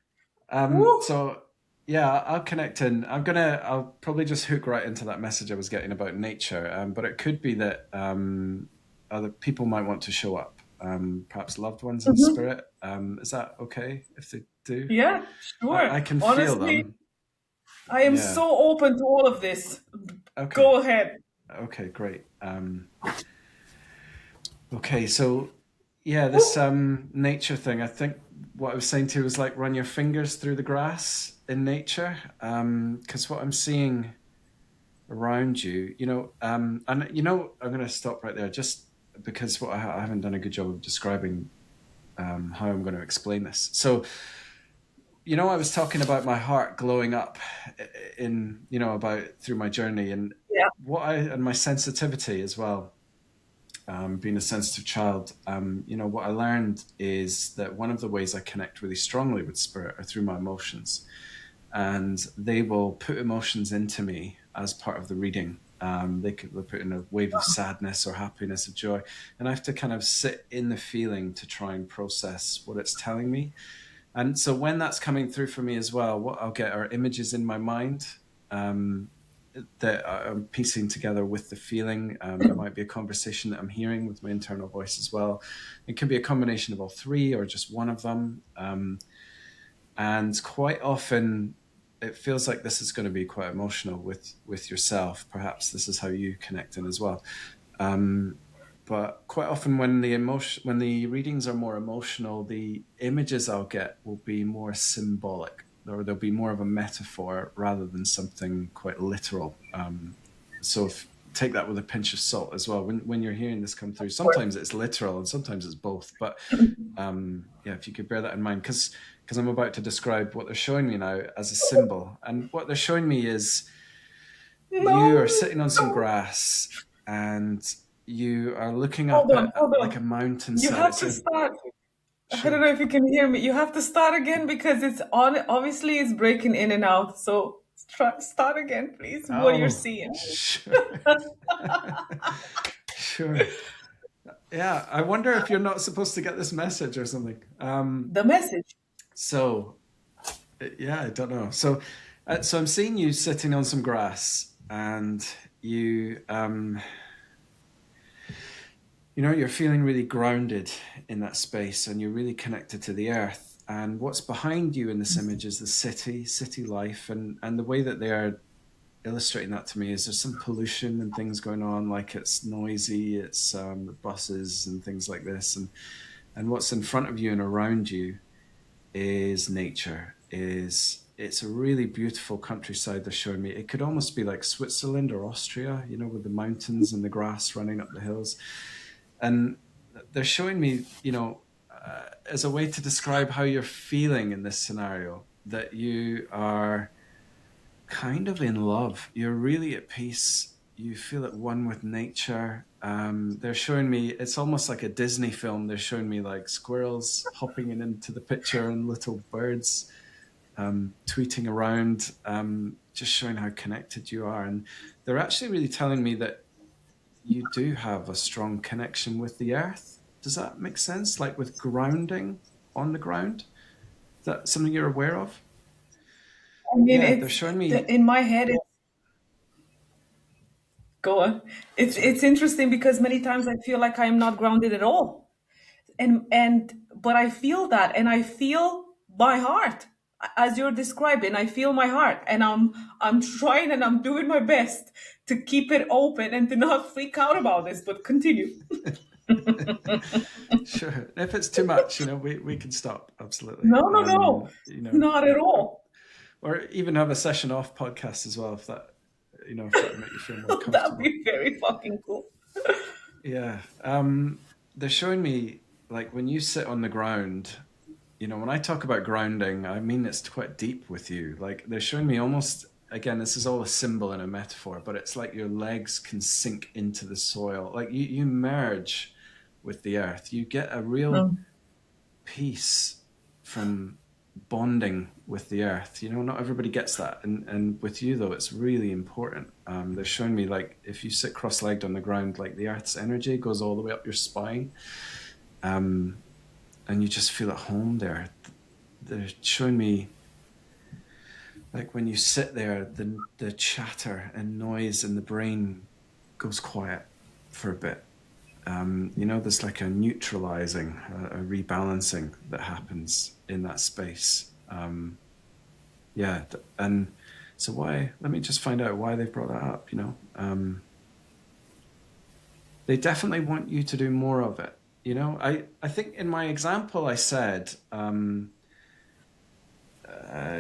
Woo. So yeah, I'll connect in. I'll probably just hook right into that message I was getting about nature. But it could be that other people might want to show up. Perhaps loved ones in Mhm. spirit. Is that okay if they do? Yeah, sure. I can feel Honestly, them. I am Yeah. so open to all of this. Okay. Go ahead. Okay. Great. Okay. So yeah, Woo. this nature thing. I think what I was saying to you was like run your fingers through the grass in nature. Because what I'm seeing around you, and I'm going to stop right there just because I haven't done a good job of describing how I'm going to explain this. So, I was talking about my heart glowing up about through my journey and Yeah. and my sensitivity as well. Being a sensitive child, what I learned is that one of the ways I connect really strongly with spirit are through my emotions, and they will put emotions into me as part of the reading. They'll put in a wave of sadness or happiness or joy, and I have to kind of sit in the feeling to try and process what it's telling me. And so when that's coming through for me as well, what I'll get are images in my mind um, that I'm piecing together with the feeling. There might be a conversation that I'm hearing with my internal voice as well. It can be a combination of all three or just one of them. And quite often it feels like this is going to be quite emotional with yourself. Perhaps this is how you connect in as well. But quite often when the readings are more emotional, the images I'll get will be more symbolic, or there'll be more of a metaphor rather than something quite literal. Take that with a pinch of salt as well. When you're hearing this come through, sometimes it's literal and sometimes it's both. But yeah, if you could bear that in mind, because I'm about to describe what they're showing me now as a symbol, and what they're showing me is you are No, sitting on some no. grass and you are looking Hold up on, at hold like on. a You mountainside. have It's to a start. I don't Sure. know if you can hear me. You have to start again because it's on. Obviously, it's breaking in and out. So start again, please. What you're Oh, seeing. sure. Sure. Yeah, I wonder if you're not supposed to get this message or something. The message. So yeah, I don't know. So I'm seeing you sitting on some grass, and you're feeling really grounded in that space, and you're really connected to the earth. And what's behind you in this image is the city life, and the way that they are illustrating that to me is there's some pollution and things going on, like it's noisy, it's buses and things like this, and what's in front of you and around you is nature. It's a really beautiful countryside they're showing me. It could almost be like Switzerland or Austria, with the mountains and the grass running up the hills. And they're showing me, as a way to describe how you're feeling in this scenario, that you are kind of in love. You're really at peace. You feel at one with nature. They're showing me, it's almost like a Disney film. They're showing me like squirrels hopping into the picture and little birds tweeting around, just showing how connected you are. And they're actually really telling me that you do have a strong connection with the earth. Does that make sense? Like with grounding on the ground? Is that something you're aware of? I mean, Yeah, they're showing me. in my head. It's go on. Sorry. It's interesting because many times I feel like I am not grounded at all, and but I feel that, and I feel my heart as you're describing. I feel my heart, and I'm trying and I'm doing my best to keep it open and to not freak out about this. But continue. Sure. If it's too much, we can stop. Absolutely. No, no, no, not at all. Or even have a session off podcast as well, if that would make you feel more That'd comfortable. be very fucking cool. Yeah. They're showing me like when you sit on the ground, when I talk about grounding, I mean it's quite deep with you. Like they're showing me almost, again, this is all a symbol and a metaphor, but it's like your legs can sink into the soil. Like you merge with the earth. You get a real Mm. peace from bonding with the earth. Not everybody gets that. And with you, though, it's really important. They're showing me, like, if you sit cross-legged on the ground, like the earth's energy goes all the way up your spine. And you just feel at home there. They're showing me, like, when you sit there, the chatter and noise in the brain goes quiet for a bit. There's like a neutralizing, a rebalancing that happens in that space. Yeah, and so why? Let me just find out why they've brought that up. They definitely want you to do more of it. I think in my example I said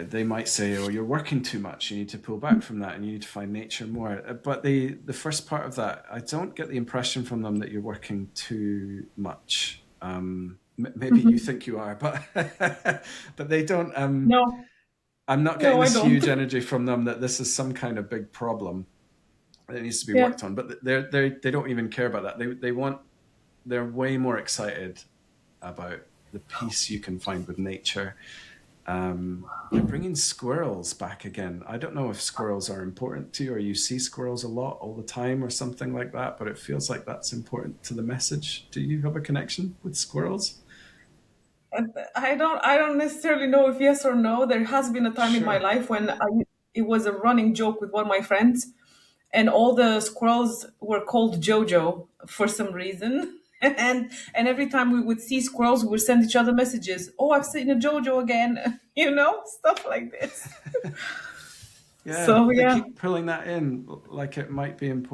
they might say, "Oh, you're working too much. You need to pull back from that, and you need to find nature more." But the first part of that, I don't get the impression from them that you're working too much. Maybe you Mhm. think you are, but but they don't. No, I'm not getting no, I this don't. huge energy from them that this is some kind of big problem that needs to be Yeah. worked on. But they don't even care about that. They're way more excited about the peace you can find with nature. They're bringing squirrels back again. I don't know if squirrels are important to you or you see squirrels a lot all the time or something like that, but it feels like that's important to the message. Do you have a connection with squirrels? I don't necessarily know if yes or no. There has been a time in my Sure. life when it was a running joke with one of my friends, and all the squirrels were called Jojo for some reason. And every time we would see squirrels, we would send each other messages. Oh, I've seen a Jojo again, stuff like this. Yeah, So they yeah. keep pulling that in like it might be an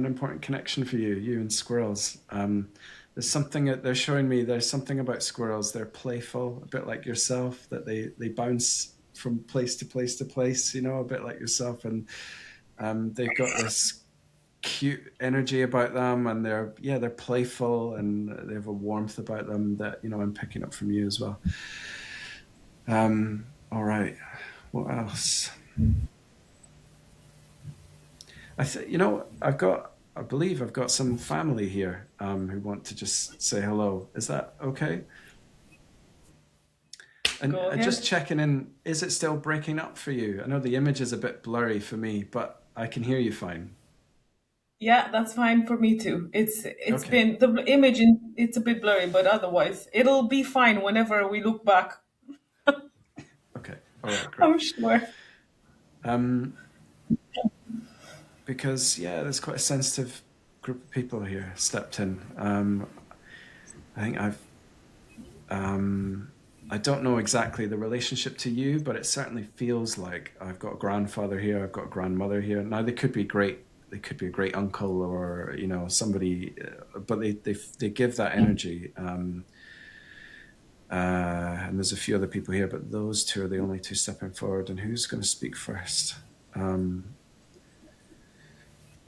important connection for you and squirrels. There's something that they're showing me. There's something about squirrels. They're playful, a bit like yourself, that they bounce from place to place to place, a bit like yourself. And they've got this cute energy about them, and they're playful, and they have a warmth about them that I'm picking up from you as well. All right, what else? I believe I've got some family here who want to just say hello. Is that okay? And Go just ahead. checking in, is it still breaking up for you? I know the image is a bit blurry for me, but I can hear you fine. Yeah, that's fine for me too. It's Okay. been the image it's a bit blurry, but otherwise it'll be fine whenever we look back. Okay. All right. Great. I'm sure. Um, because yeah, there's quite a sensitive group of people here stepped in. I think um, I don't know exactly the relationship to you, but it certainly feels like I've got a grandfather here, I've got a grandmother here. Now they could be great. They could be a great uncle or somebody, but they give that energy. And there's a few other people here, but those two are the only two stepping forward. And who's going to speak first?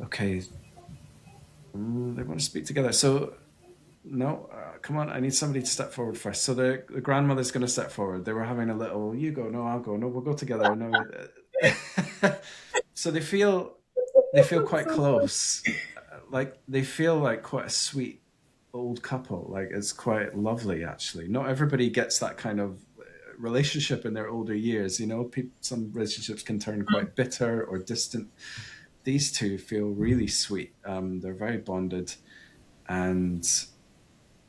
Okay, they want to speak together. So no, come on, I need somebody to step forward first. So the grandmother's going to step forward. They were having a little, you go, no, I'll go, no, we'll go together. No, so they feel quite So fun. close. Like they feel like quite a sweet old couple. Like it's quite lovely, actually. Not everybody gets that kind of relationship in their older years. You know, some relationships can turn quite bitter or distant. These two feel really sweet. They're very bonded, and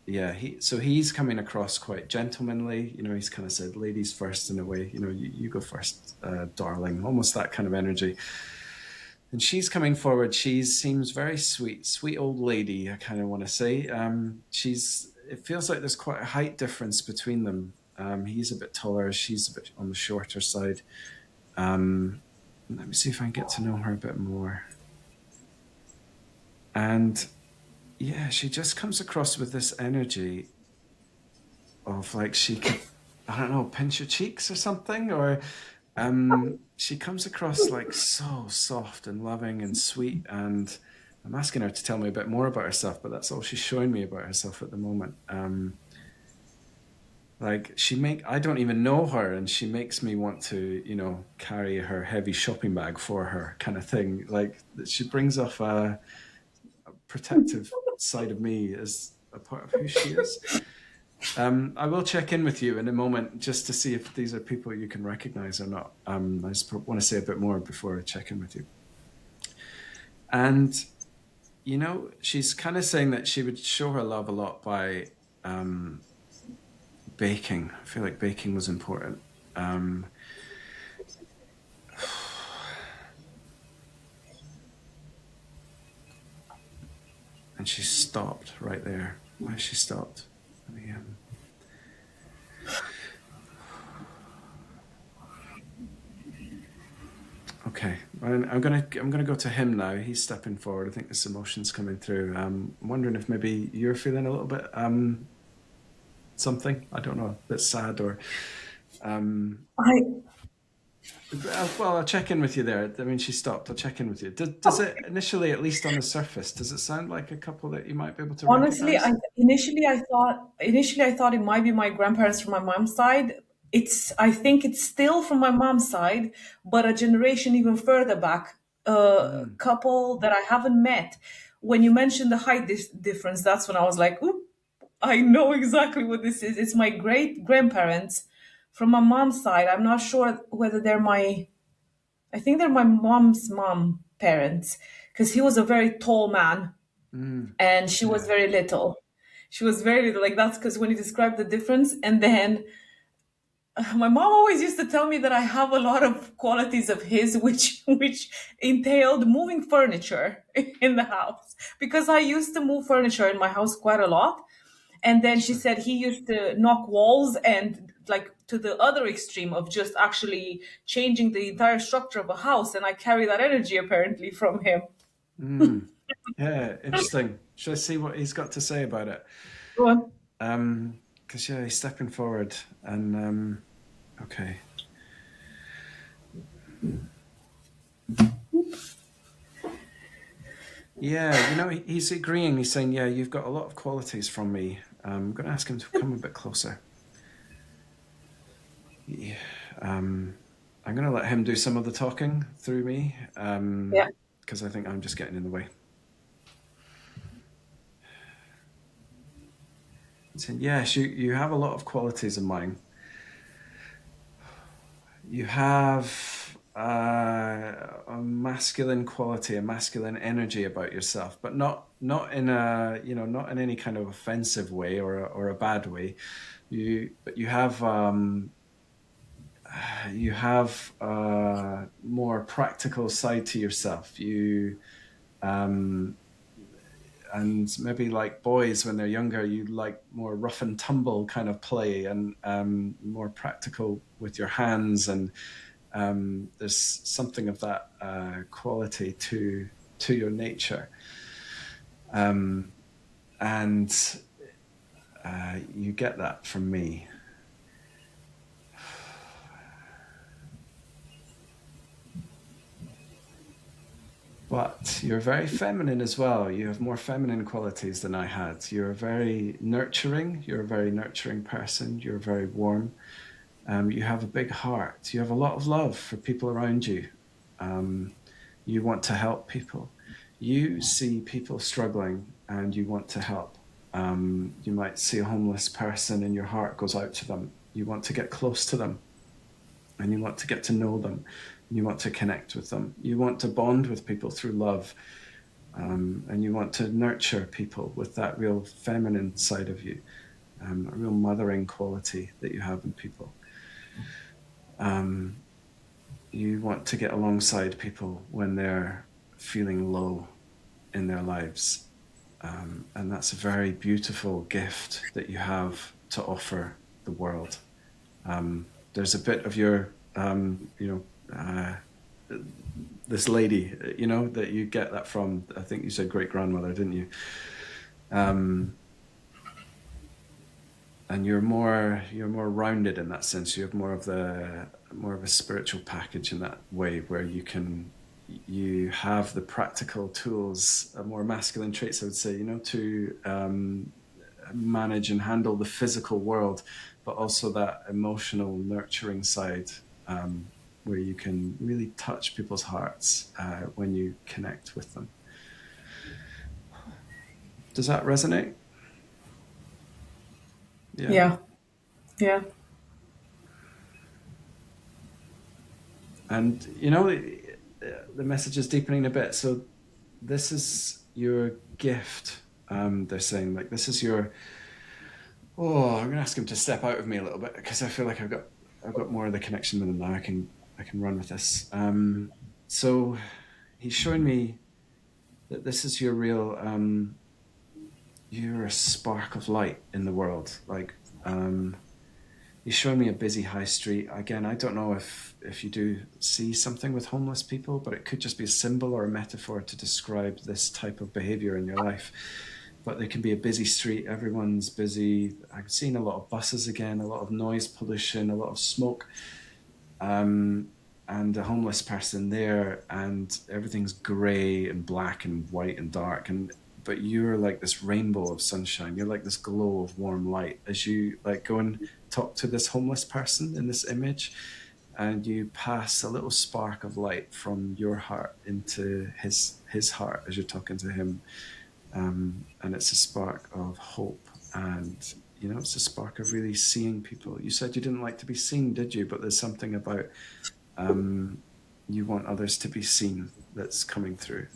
yeah, he's coming across quite gentlemanly. You know, he's kind of said, "Ladies first," in a way. You know, you go first, darling. Almost that kind of energy. And she's coming forward. She seems very sweet, sweet old lady. I kind of want to say. She's. It feels like there's quite a height difference between them. He's a bit taller. She's a bit on the shorter side. Um, Let me see if I can get to know her a bit more. And yeah, she just comes across with this energy of like she could, I don't know, pinch your cheeks or something, or she comes across like so soft and loving and sweet. And I'm asking her to tell me a bit more about herself, but that's all she's showing me about herself at the moment. Like I don't even know her, and she makes me want to, you know, carry her heavy shopping bag for her, kind of thing. Like she brings off a protective side of me as a part of who she is. I will check in with you in a moment just to see if these are people you can recognize or not. I just want to say a bit more before I check in with you. And, you know, she's kind of saying that she would show her love a lot by baking. I feel like baking was important. And she stopped right there. Why has she stopped? Let me, Okay, I'm gonna go to him now. He's stepping forward. I think this emotion's coming through. I'm wondering if maybe you're feeling a little bit something. I don't know, a bit sad or I well, I'll check in with you there. I mean, she stopped. I'll check in with you. Does it initially, at least on the surface, does it sound like a couple that you might be able to Honestly, recognize? initially I thought it might be my grandparents from my mom's side. I think it's still from my mom's side, but a generation even further back, a Mm, couple that I haven't met. When you mentioned the height difference, that's when I was like, "Oop, I know exactly what this is." It's my great grandparents from my mom's side. I'm not sure whether they're my I think they're my mom's mom parents, because he was a very tall man mm, and she was yeah. very little. She was very little. Like that's because when you describe the difference, and then my mom always used to tell me that I have a lot of qualities of his, which entailed moving furniture in the house because I used to move furniture in my house quite a lot. And then she Sure. said he used to knock walls and like to the other extreme of just actually changing the entire structure of a house. And I carry that energy apparently from him. Mm, yeah, interesting. Should I see what he's got to say about it? Go on. Because yeah, he's stepping forward, and okay. Yeah, you know, he's agreeing. He's saying, "Yeah, you've got a lot of qualities from me." I'm going to ask him to come a bit closer. Yeah, I'm going to let him do some of the talking through me, Yeah. because I think I'm just getting in the way. He's saying, "Yes, you have a lot of qualities of mine. You have a masculine quality, a masculine energy about yourself, but not in a, you know, not in any kind of offensive way or a bad way. But you have a more practical side to yourself. You um, and maybe like boys when they're younger, you like more rough and tumble kind of play, and more practical with your hands, and there's something of that quality to your nature, and you get that from me. But you're very feminine as well. You have more feminine qualities than I had. You're very nurturing. You're a very nurturing person. You're very warm. You have a big heart. You have a lot of love for people around you. Um, you want to help people. You see people struggling and you want to help. You might see a homeless person and your heart goes out to them. You want to get close to them, and you want to get to know them, and you want to connect with them. You want to bond with people through love, and you want to nurture people with that real feminine side of you, a real mothering quality that you have in people. Um, you want to get alongside people when they're feeling low in their lives. And that's a very beautiful gift that you have to offer the world. There's a bit of your, this lady, that you get that from. I think you said great grandmother, didn't you? Um, and you're more rounded in that sense. You have more of a spiritual package in that way, where you have the practical tools, more masculine traits, I would say, to manage and handle the physical world, but also that emotional nurturing side, where you can really touch people's hearts when you connect with them. Does that resonate? Yeah. Yeah. Yeah. And the message is deepening a bit. So this is your gift. They're saying, like, this is your. Oh, I'm gonna ask him to step out of me a little bit, because I feel like I've got more of the connection with him now. I can run with this. So he's showing me that this is your real. You're a spark of light in the world. Like, he's showing me a busy high street. Again, I don't know if you do see something with homeless people, but it could just be a symbol or a metaphor to describe this type of behavior in your life. But there can be a busy street. Everyone's busy. I've seen a lot of buses again, a lot of noise pollution, a lot of smoke, and a homeless person there, and everything's grey and black and white and dark. But you're like this rainbow of sunshine. You're like this glow of warm light as you like go and talk to this homeless person in this image, and you pass a little spark of light from your heart into his heart as you're talking to him. And it's a spark of hope, and it's a spark of really seeing people. You said you didn't like to be seen, did you? But there's something about you want others to be seen that's coming through.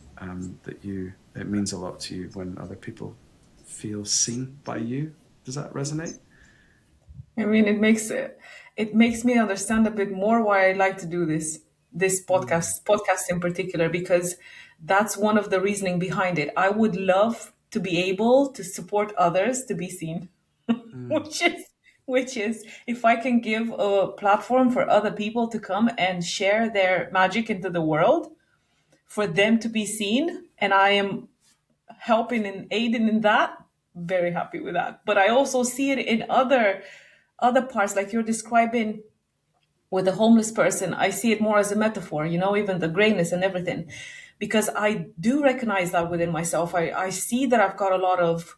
It means a lot to you when other people feel seen by you. Does that resonate? I mean, it makes me understand a bit more why I like to do this Mm, podcast in particular, because that's one of the reasoning behind it. I would love to be able to support others to be seen, mm, which is if I can give a platform for other people to come and share their magic into the world, for them to be seen, and I am helping and aiding in that, very happy with that. But I also see it in other parts, like you're describing with a homeless person. I see it more as a metaphor, even the grayness and everything, because I do recognize that within myself. I see that I've got a lot of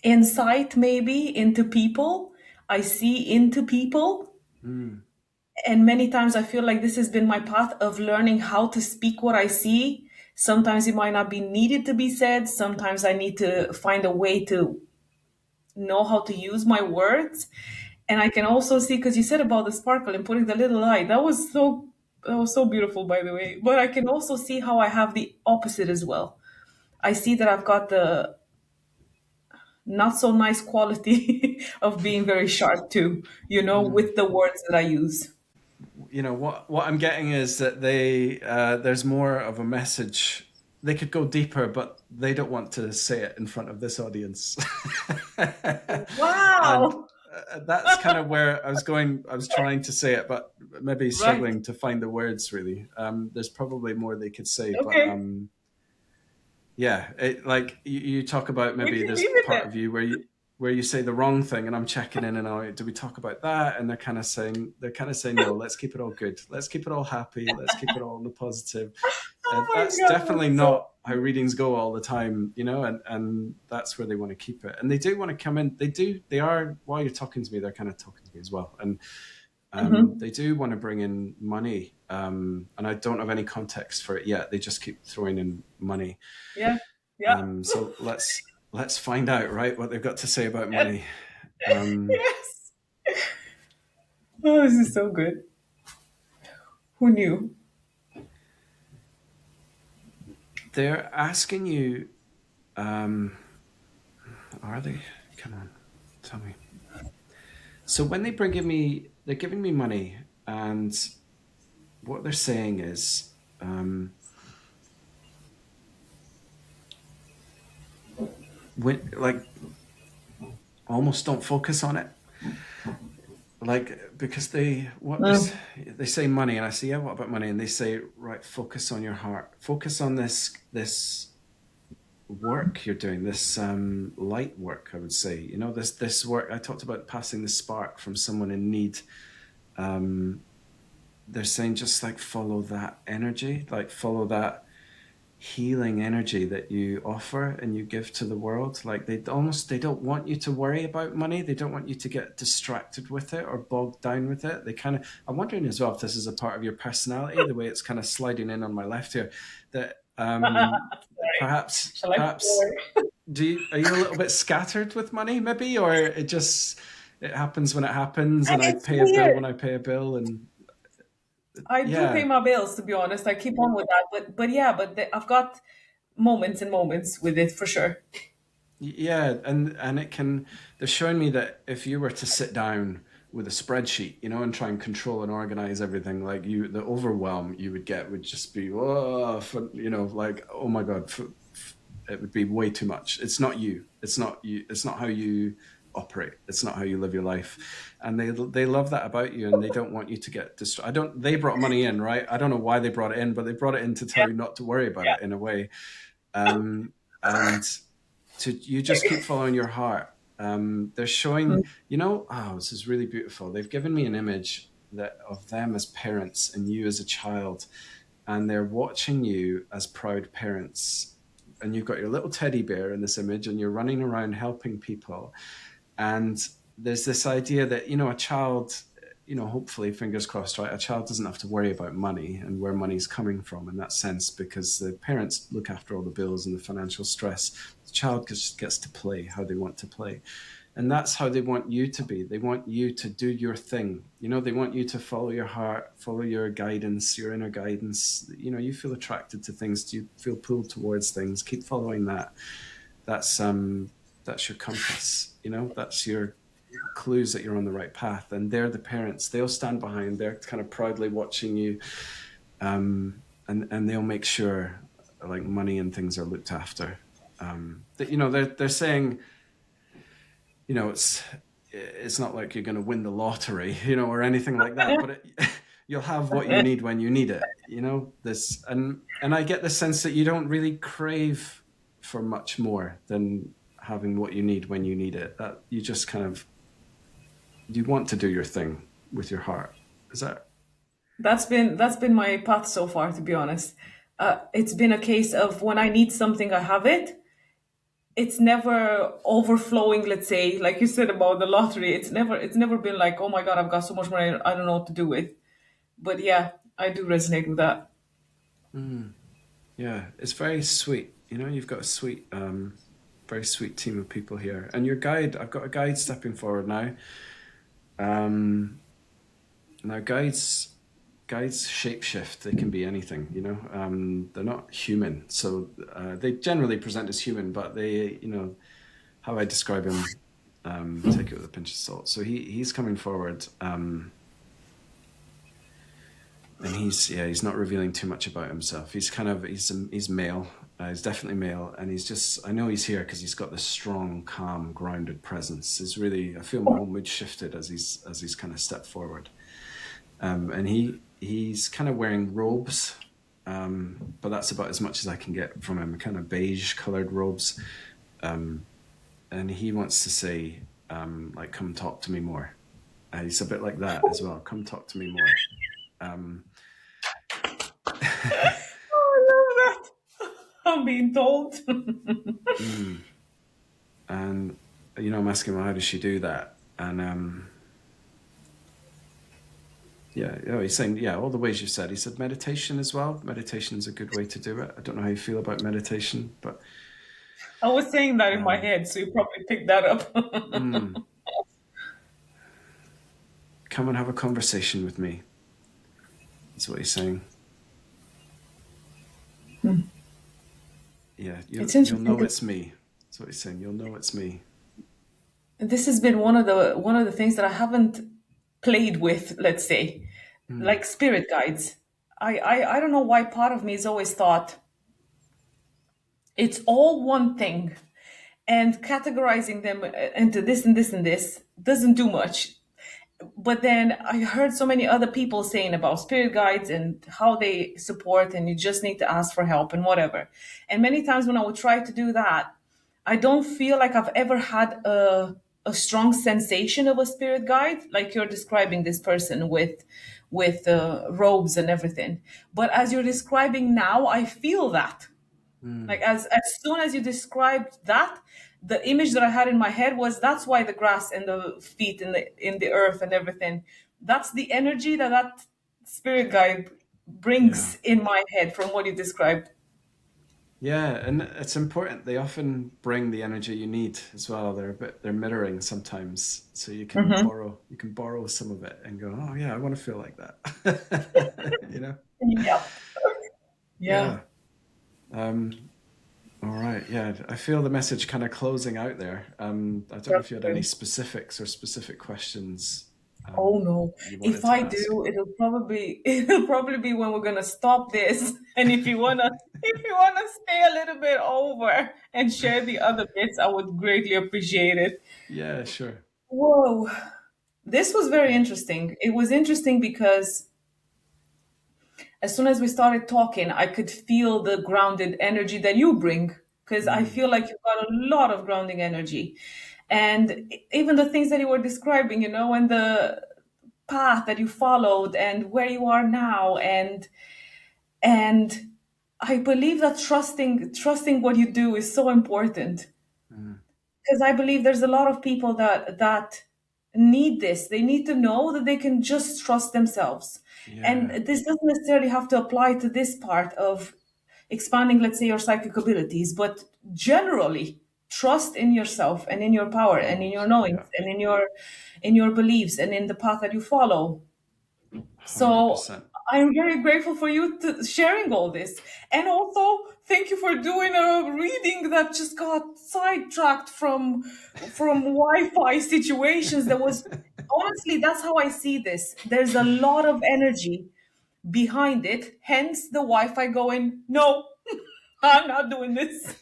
insight maybe into people. I see into people. mm, And many times I feel like this has been my path of learning how to speak what I see. Sometimes it might not be needed to be said. Sometimes I need to find a way to know how to use my words. And I can also see, because you said about the sparkle and putting the little light, that was so beautiful, by the way. But I can also see how I have the opposite as well. I see that I've got the not so nice quality of being very sharp too, mm. with the words that I use. What I'm getting is that there's more of a message. They could go deeper, but they don't want to say it in front of this audience. And Wow. that's kind of where I was going. I was trying to say it, but maybe Right. struggling to find the words. Really, there's probably more they could say, but Okay. yeah, like you talk about, We maybe can there's leave it part there. of you where you say the wrong thing, and I'm checking in, and do we talk about that? And they're kind of saying no. Let's keep it all good. Let's keep it all happy. Let's keep it all in the positive. Oh my That's God, definitely that's so. not how readings go all the time, and that's where they want to keep it. And they do want to come in. They are, while you're talking to me, they're kind of talking to me as well. And Mhm. they do want to bring in money. And I don't have any context for it yet. They just keep throwing in money. Yeah. Yeah. So let's. let's find out, right, what they've got to say about money. Um, Yes. Oh, this is so good. Who knew? they're asking you, um, are they? Come on, tell me. So when they're giving me money, and what they're saying is, like, almost don't focus on it, like, because Mm. they say money, and I say, yeah, what about money? And they say, right, focus on your heart, focus on this work you're doing, this light work, I would say. This work I talked about, passing the spark from someone in need. um they're saying, just like follow that energy, like follow that healing energy that you offer and you give to the world. Like, they don't want you to worry about money, they don't want you to get distracted with it or bogged down with it. They kind of, I'm wondering as well if this is a part of your personality, the way it's kind of sliding in on my left here, that Right. perhaps Shall I perhaps pour? are you a little bit scattered with money, maybe, or it happens when it happens, and I It's pay a bill weird. when I pay a bill, and I do pay yeah. my bills, to be honest. I keep on with that, but yeah, I've got moments and moments with it for sure. Yeah, and it can. They're showing me that if you were to sit down with a spreadsheet, and try and control and organize everything, like, the overwhelm you would get would just be, oh, like, oh my God, it would be way too much. It's not you. It's not you. It's not how you operate. It's not how you live your life, and they love that about you, and they don't want you to get distracted. I don't. They brought money in, right? I don't know why they brought it in, but they brought it in to tell Yeah, you not to worry about yeah. it, in a way. And to you just keep following your heart. They're showing, oh, this is really beautiful. They've given me an image that of them as parents and you as a child, and they're watching you as proud parents. And you've got your little teddy bear in this image, and you're running around helping people. And there's this idea that, a child, hopefully, fingers crossed, right, a child doesn't have to worry about money and where money's coming from, in that sense, because the parents look after all the bills and the financial stress. The child just gets to play how they want to play. And that's how they want you to be. They want you to do your thing. They want you to follow your heart, follow your guidance, your inner guidance. You feel attracted to things, you feel pulled towards things, keep following that. That's um that's your compass. That's your clues that you're on the right path. And they're the parents, they'll stand behind, they're kind of proudly watching you. And they'll make sure, like, money and things are looked after. That, they're saying, it's not like you're going to win the lottery, or anything like that, but you'll have what you need when you need it. This, and I get the sense that you don't really crave for much more than having what you need when you need it. That you just kind of, you want to do your thing with your heart. Is that? That's been my path so far, to be honest. It's been a case of when I need something, I have it. It's never overflowing, let's say, like you said about the lottery. It's never been like, oh my God, I've got so much money, I don't know what to do with. But yeah, I do resonate with that. Mm, yeah, it's very sweet. You've got a very sweet team of people here, and your guide. I've got a guide stepping forward now. Um, Now, guides shapeshift. They can be anything. They're not human, so they generally present as human, but they, how I describe him, take it with a pinch of salt. So he's coming forward, and he's not revealing too much about himself. He's male. He's definitely male, and I know he's here because he's got this strong, calm, grounded presence. I feel my whole mood shifted as he's kind of stepped forward. And he's kind of wearing robes, but that's about as much as I can get from him. Kind of beige colored robes, and he wants to say, like, "Come talk to me more." He's a bit like that as well. Come talk to me more. Um, Oh, I love that. I'm being told. mm, and I'm asking him, how does she do that? And yeah, he's saying, yeah, all the ways you said. He said meditation as well. Meditation is a good way to do it. I don't know how you feel about meditation, but I was saying that in my Um, head, so you probably picked that up. mm, Come and have a conversation with me. That's what he's saying. Yeah, It's you'll interesting know because it's me. That's what he's saying. You'll know it's me. this has been one of the things that I haven't played with, let's say, Mm, like spirit guides. I don't know why part of me has always thought it's all one thing, and categorizing them into this and this and this doesn't do much. But then I heard so many other people saying about spirit guides and how they support, and you just need to ask for help and whatever. And many times when I would try to do that, I don't feel like I've ever had a strong sensation of a spirit guide, like you're describing this person with robes and everything. But as you're describing now, I feel that. Like mm, as soon as you described that, the image that I had in my head was that's why the grass and the feet in the earth and everything. That's the energy that spirit guide yeah. brings in my head from what you described. Yeah, and it's important. They often bring the energy you need as well. They're mirroring sometimes, so Hmm. you can borrow some of it and go, oh yeah, I want to feel like that. You know? Yeah. Yeah. Yeah. Um, all right. Yeah, I feel the message kind of closing out there. I don't know if you had any Perfect. specifics or specific questions Oh no. you wanted If to I ask. do, it'll probably be when we're gonna stop this. And if you wanna stay a little bit over and share the other bits, I would greatly appreciate it. Yeah, sure. Whoa. This was very interesting. It was interesting because as soon as we started talking, I could feel the grounded energy that you bring. Because I Mm, feel like you've got a lot of grounding energy. And even the things that you were describing, and the path that you followed and where you are now, and I believe that trusting what you do is so important, mm, because I believe there's a lot of people that need this. They need to know that they can just trust themselves. And yeah. this doesn't necessarily have to apply to this part of expanding, let's say, your psychic abilities, but generally trust in yourself and in your power and in Oh, your knowings yeah. and in your beliefs and in the path that you follow. So 100%. I'm very grateful for you sharing all this. And also, thank you for doing a reading that just got sidetracked from Wi-Fi situations. That was honestly, that's how I see this. There's a lot of energy behind it. Hence the Wi-Fi going, no, I'm not doing this.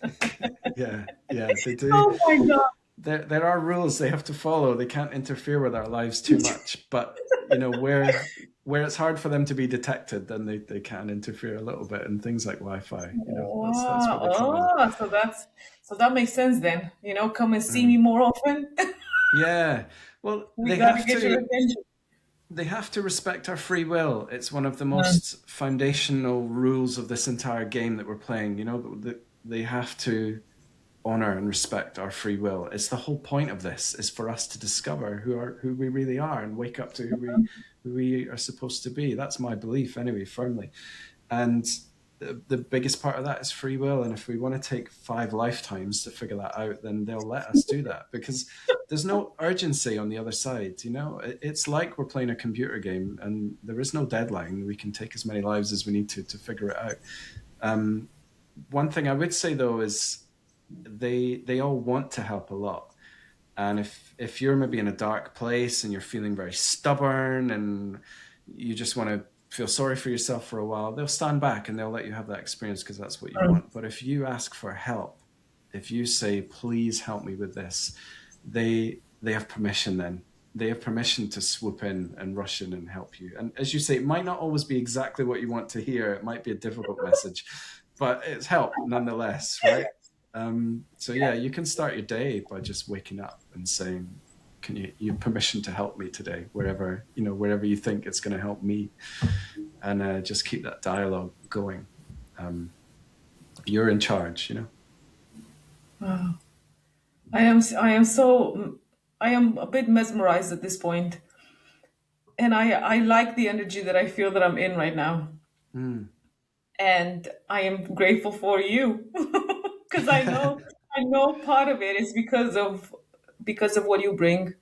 Yeah, yeah, they do. Oh my God. There are rules they have to follow. They can't interfere with our lives too much. But you know, where it's hard for them to be detected, then they can interfere a little bit. And things like Wi-Fi, that's where Wow. they come in. So that makes sense then. Come and see me Mm. more often. Yeah. Well, We gotta get your attention. they have to respect our free will. It's one of the Mm. most foundational rules of this entire game that we're playing. They have to honor and respect our free will. It's the whole point of this is for us to discover who we really are and wake up to who we are supposed to be. That's my belief anyway, firmly. And the biggest part of that is free will. And if we want to take 5 lifetimes to figure that out, then they'll let us do that because there's no urgency on the other side. It's like we're playing a computer game and there is no deadline. We can take as many lives as we need to figure it out. Um, One thing I would say though is they all want to help a lot. And if you're maybe in a dark place and you're feeling very stubborn and you just want to feel sorry for yourself for a while, they'll stand back and they'll let you have that experience because that's what you Mm. want. But if you ask for help, if you say, please help me with this, they have permission then. They have permission to swoop in and rush in and help you. And as you say, it might not always be exactly what you want to hear. It might be a difficult message, but it's help nonetheless, right? So yeah, you can start your day by just waking up and saying, "Can you have permission to help me today, wherever you think it's going to help me," and just keep that dialogue going. You're in charge. I am a bit mesmerized at this point, and I like the energy that I feel that I'm in right now, Mm. and I am grateful for you because I know I know part of it is because of what you bring.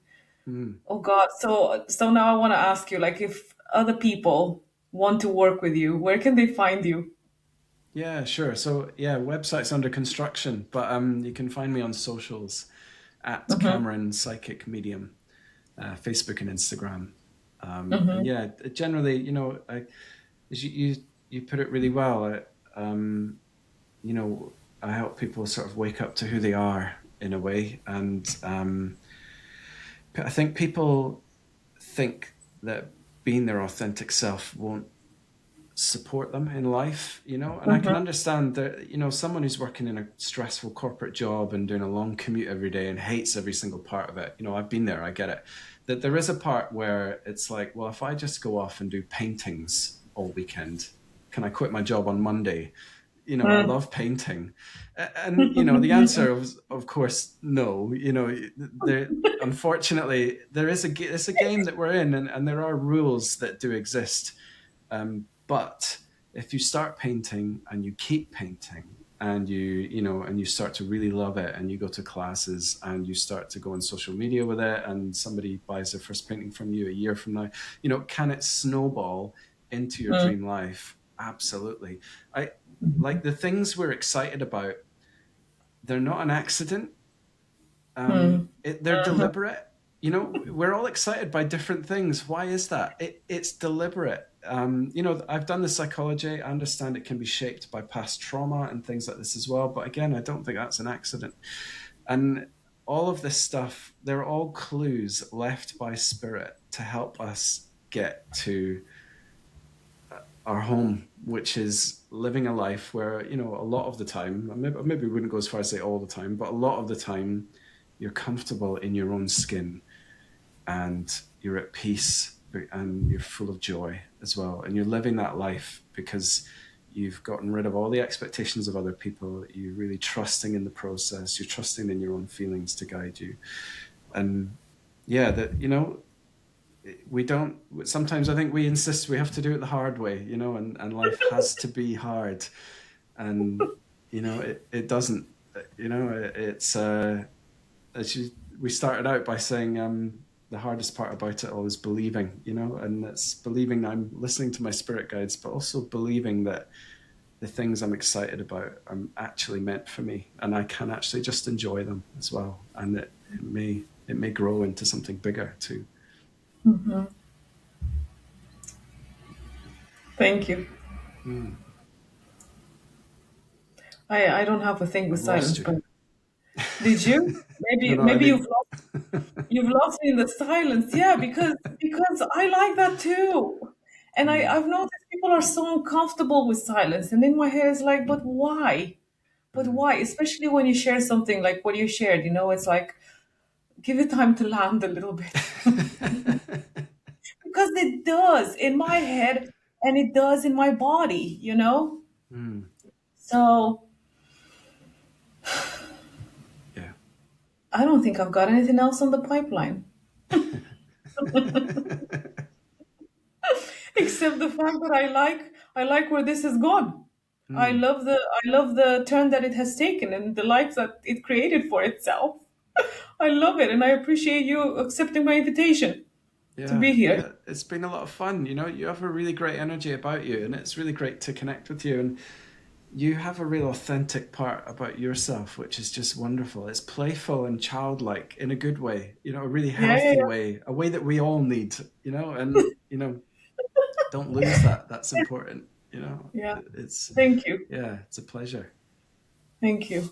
Mm. Oh God. So now I want to ask you, like, if other people want to work with you, where can they find you? Yeah, sure. So yeah, website's under construction, but you can find me on socials at Mm-hmm. Cameron Psychic Medium, Facebook and Instagram. And Mm-hmm. yeah, generally, as you put it really well. You know, I help people sort of wake up to who they are in a way, and I think people think that being their authentic self won't support them in life, and I can Mm-hmm. understand that, someone who's working in a stressful corporate job and doing a long commute every day and hates every single part of it. I've been there, I get it. That there is a part where it's like, well, if I just go off and do paintings all weekend, can I quit my job on Monday? I love painting. And the answer is, of course, no. There, unfortunately, it's a game that we're in, and there are rules that do exist. But if you start painting and you keep painting, and you start to really love it, and you go to classes and you start to go on social media with it, and somebody buys their first painting from you a year from now, can it snowball into your dream life? Absolutely. I like the things we're excited about. They're not an accident. They're deliberate. We're all excited by different things. Why is that? It's deliberate. I've done the psychology. I understand it can be shaped by past trauma and things like this as well. But again, I don't think that's an accident. And all of this stuff, they're all clues left by spirit to help us get to our home, which is living a life where, a lot of the time, maybe we wouldn't go as far as say all the time, but a lot of the time, you're comfortable in your own skin, and you're at peace, and you're full of joy as well. And you're living that life because you've gotten rid of all the expectations of other people. You're really trusting in the process. You're trusting in your own feelings to guide you. And yeah, that, we don't, sometimes I think we insist we have to do it the hard way, and life has to be hard. And, it doesn't, it's, as you, we started out by saying, the hardest part about it all is believing, and it's believing I'm listening to my spirit guides, but also believing that the things I'm excited about are actually meant for me, and I can actually just enjoy them as well. And it may grow into something bigger too. Thank you. Mm. I don't have a thing with I've lost silence, you. but did you? No, Maybe no, I maybe mean, you've lost me in the silence. Yeah, because I like that too. And mm, I've noticed people are so uncomfortable with silence. And in my head it's like, but why? But mm. why? Especially when you share something like what you shared, it's like give it time to land a little bit. Because it does in my head and it does in my body. Mm, So yeah. I don't think I've got anything else on the pipeline. Except the fact that I like where this has gone. Mm, I love the turn that it has taken and the life that it created for itself. I love it and I appreciate you accepting my invitation to yeah, be here. yeah. It's been a lot of fun. You have a really great energy about you, and it's really great to connect with you. And you have a real authentic part about yourself, which is just wonderful. It's playful and childlike in a good way, a really Yeah, yeah, healthy way, a way that we all need, and, don't lose that. That's important. yeah. Yeah. It's, Thank you. yeah, it's a pleasure. Thank you.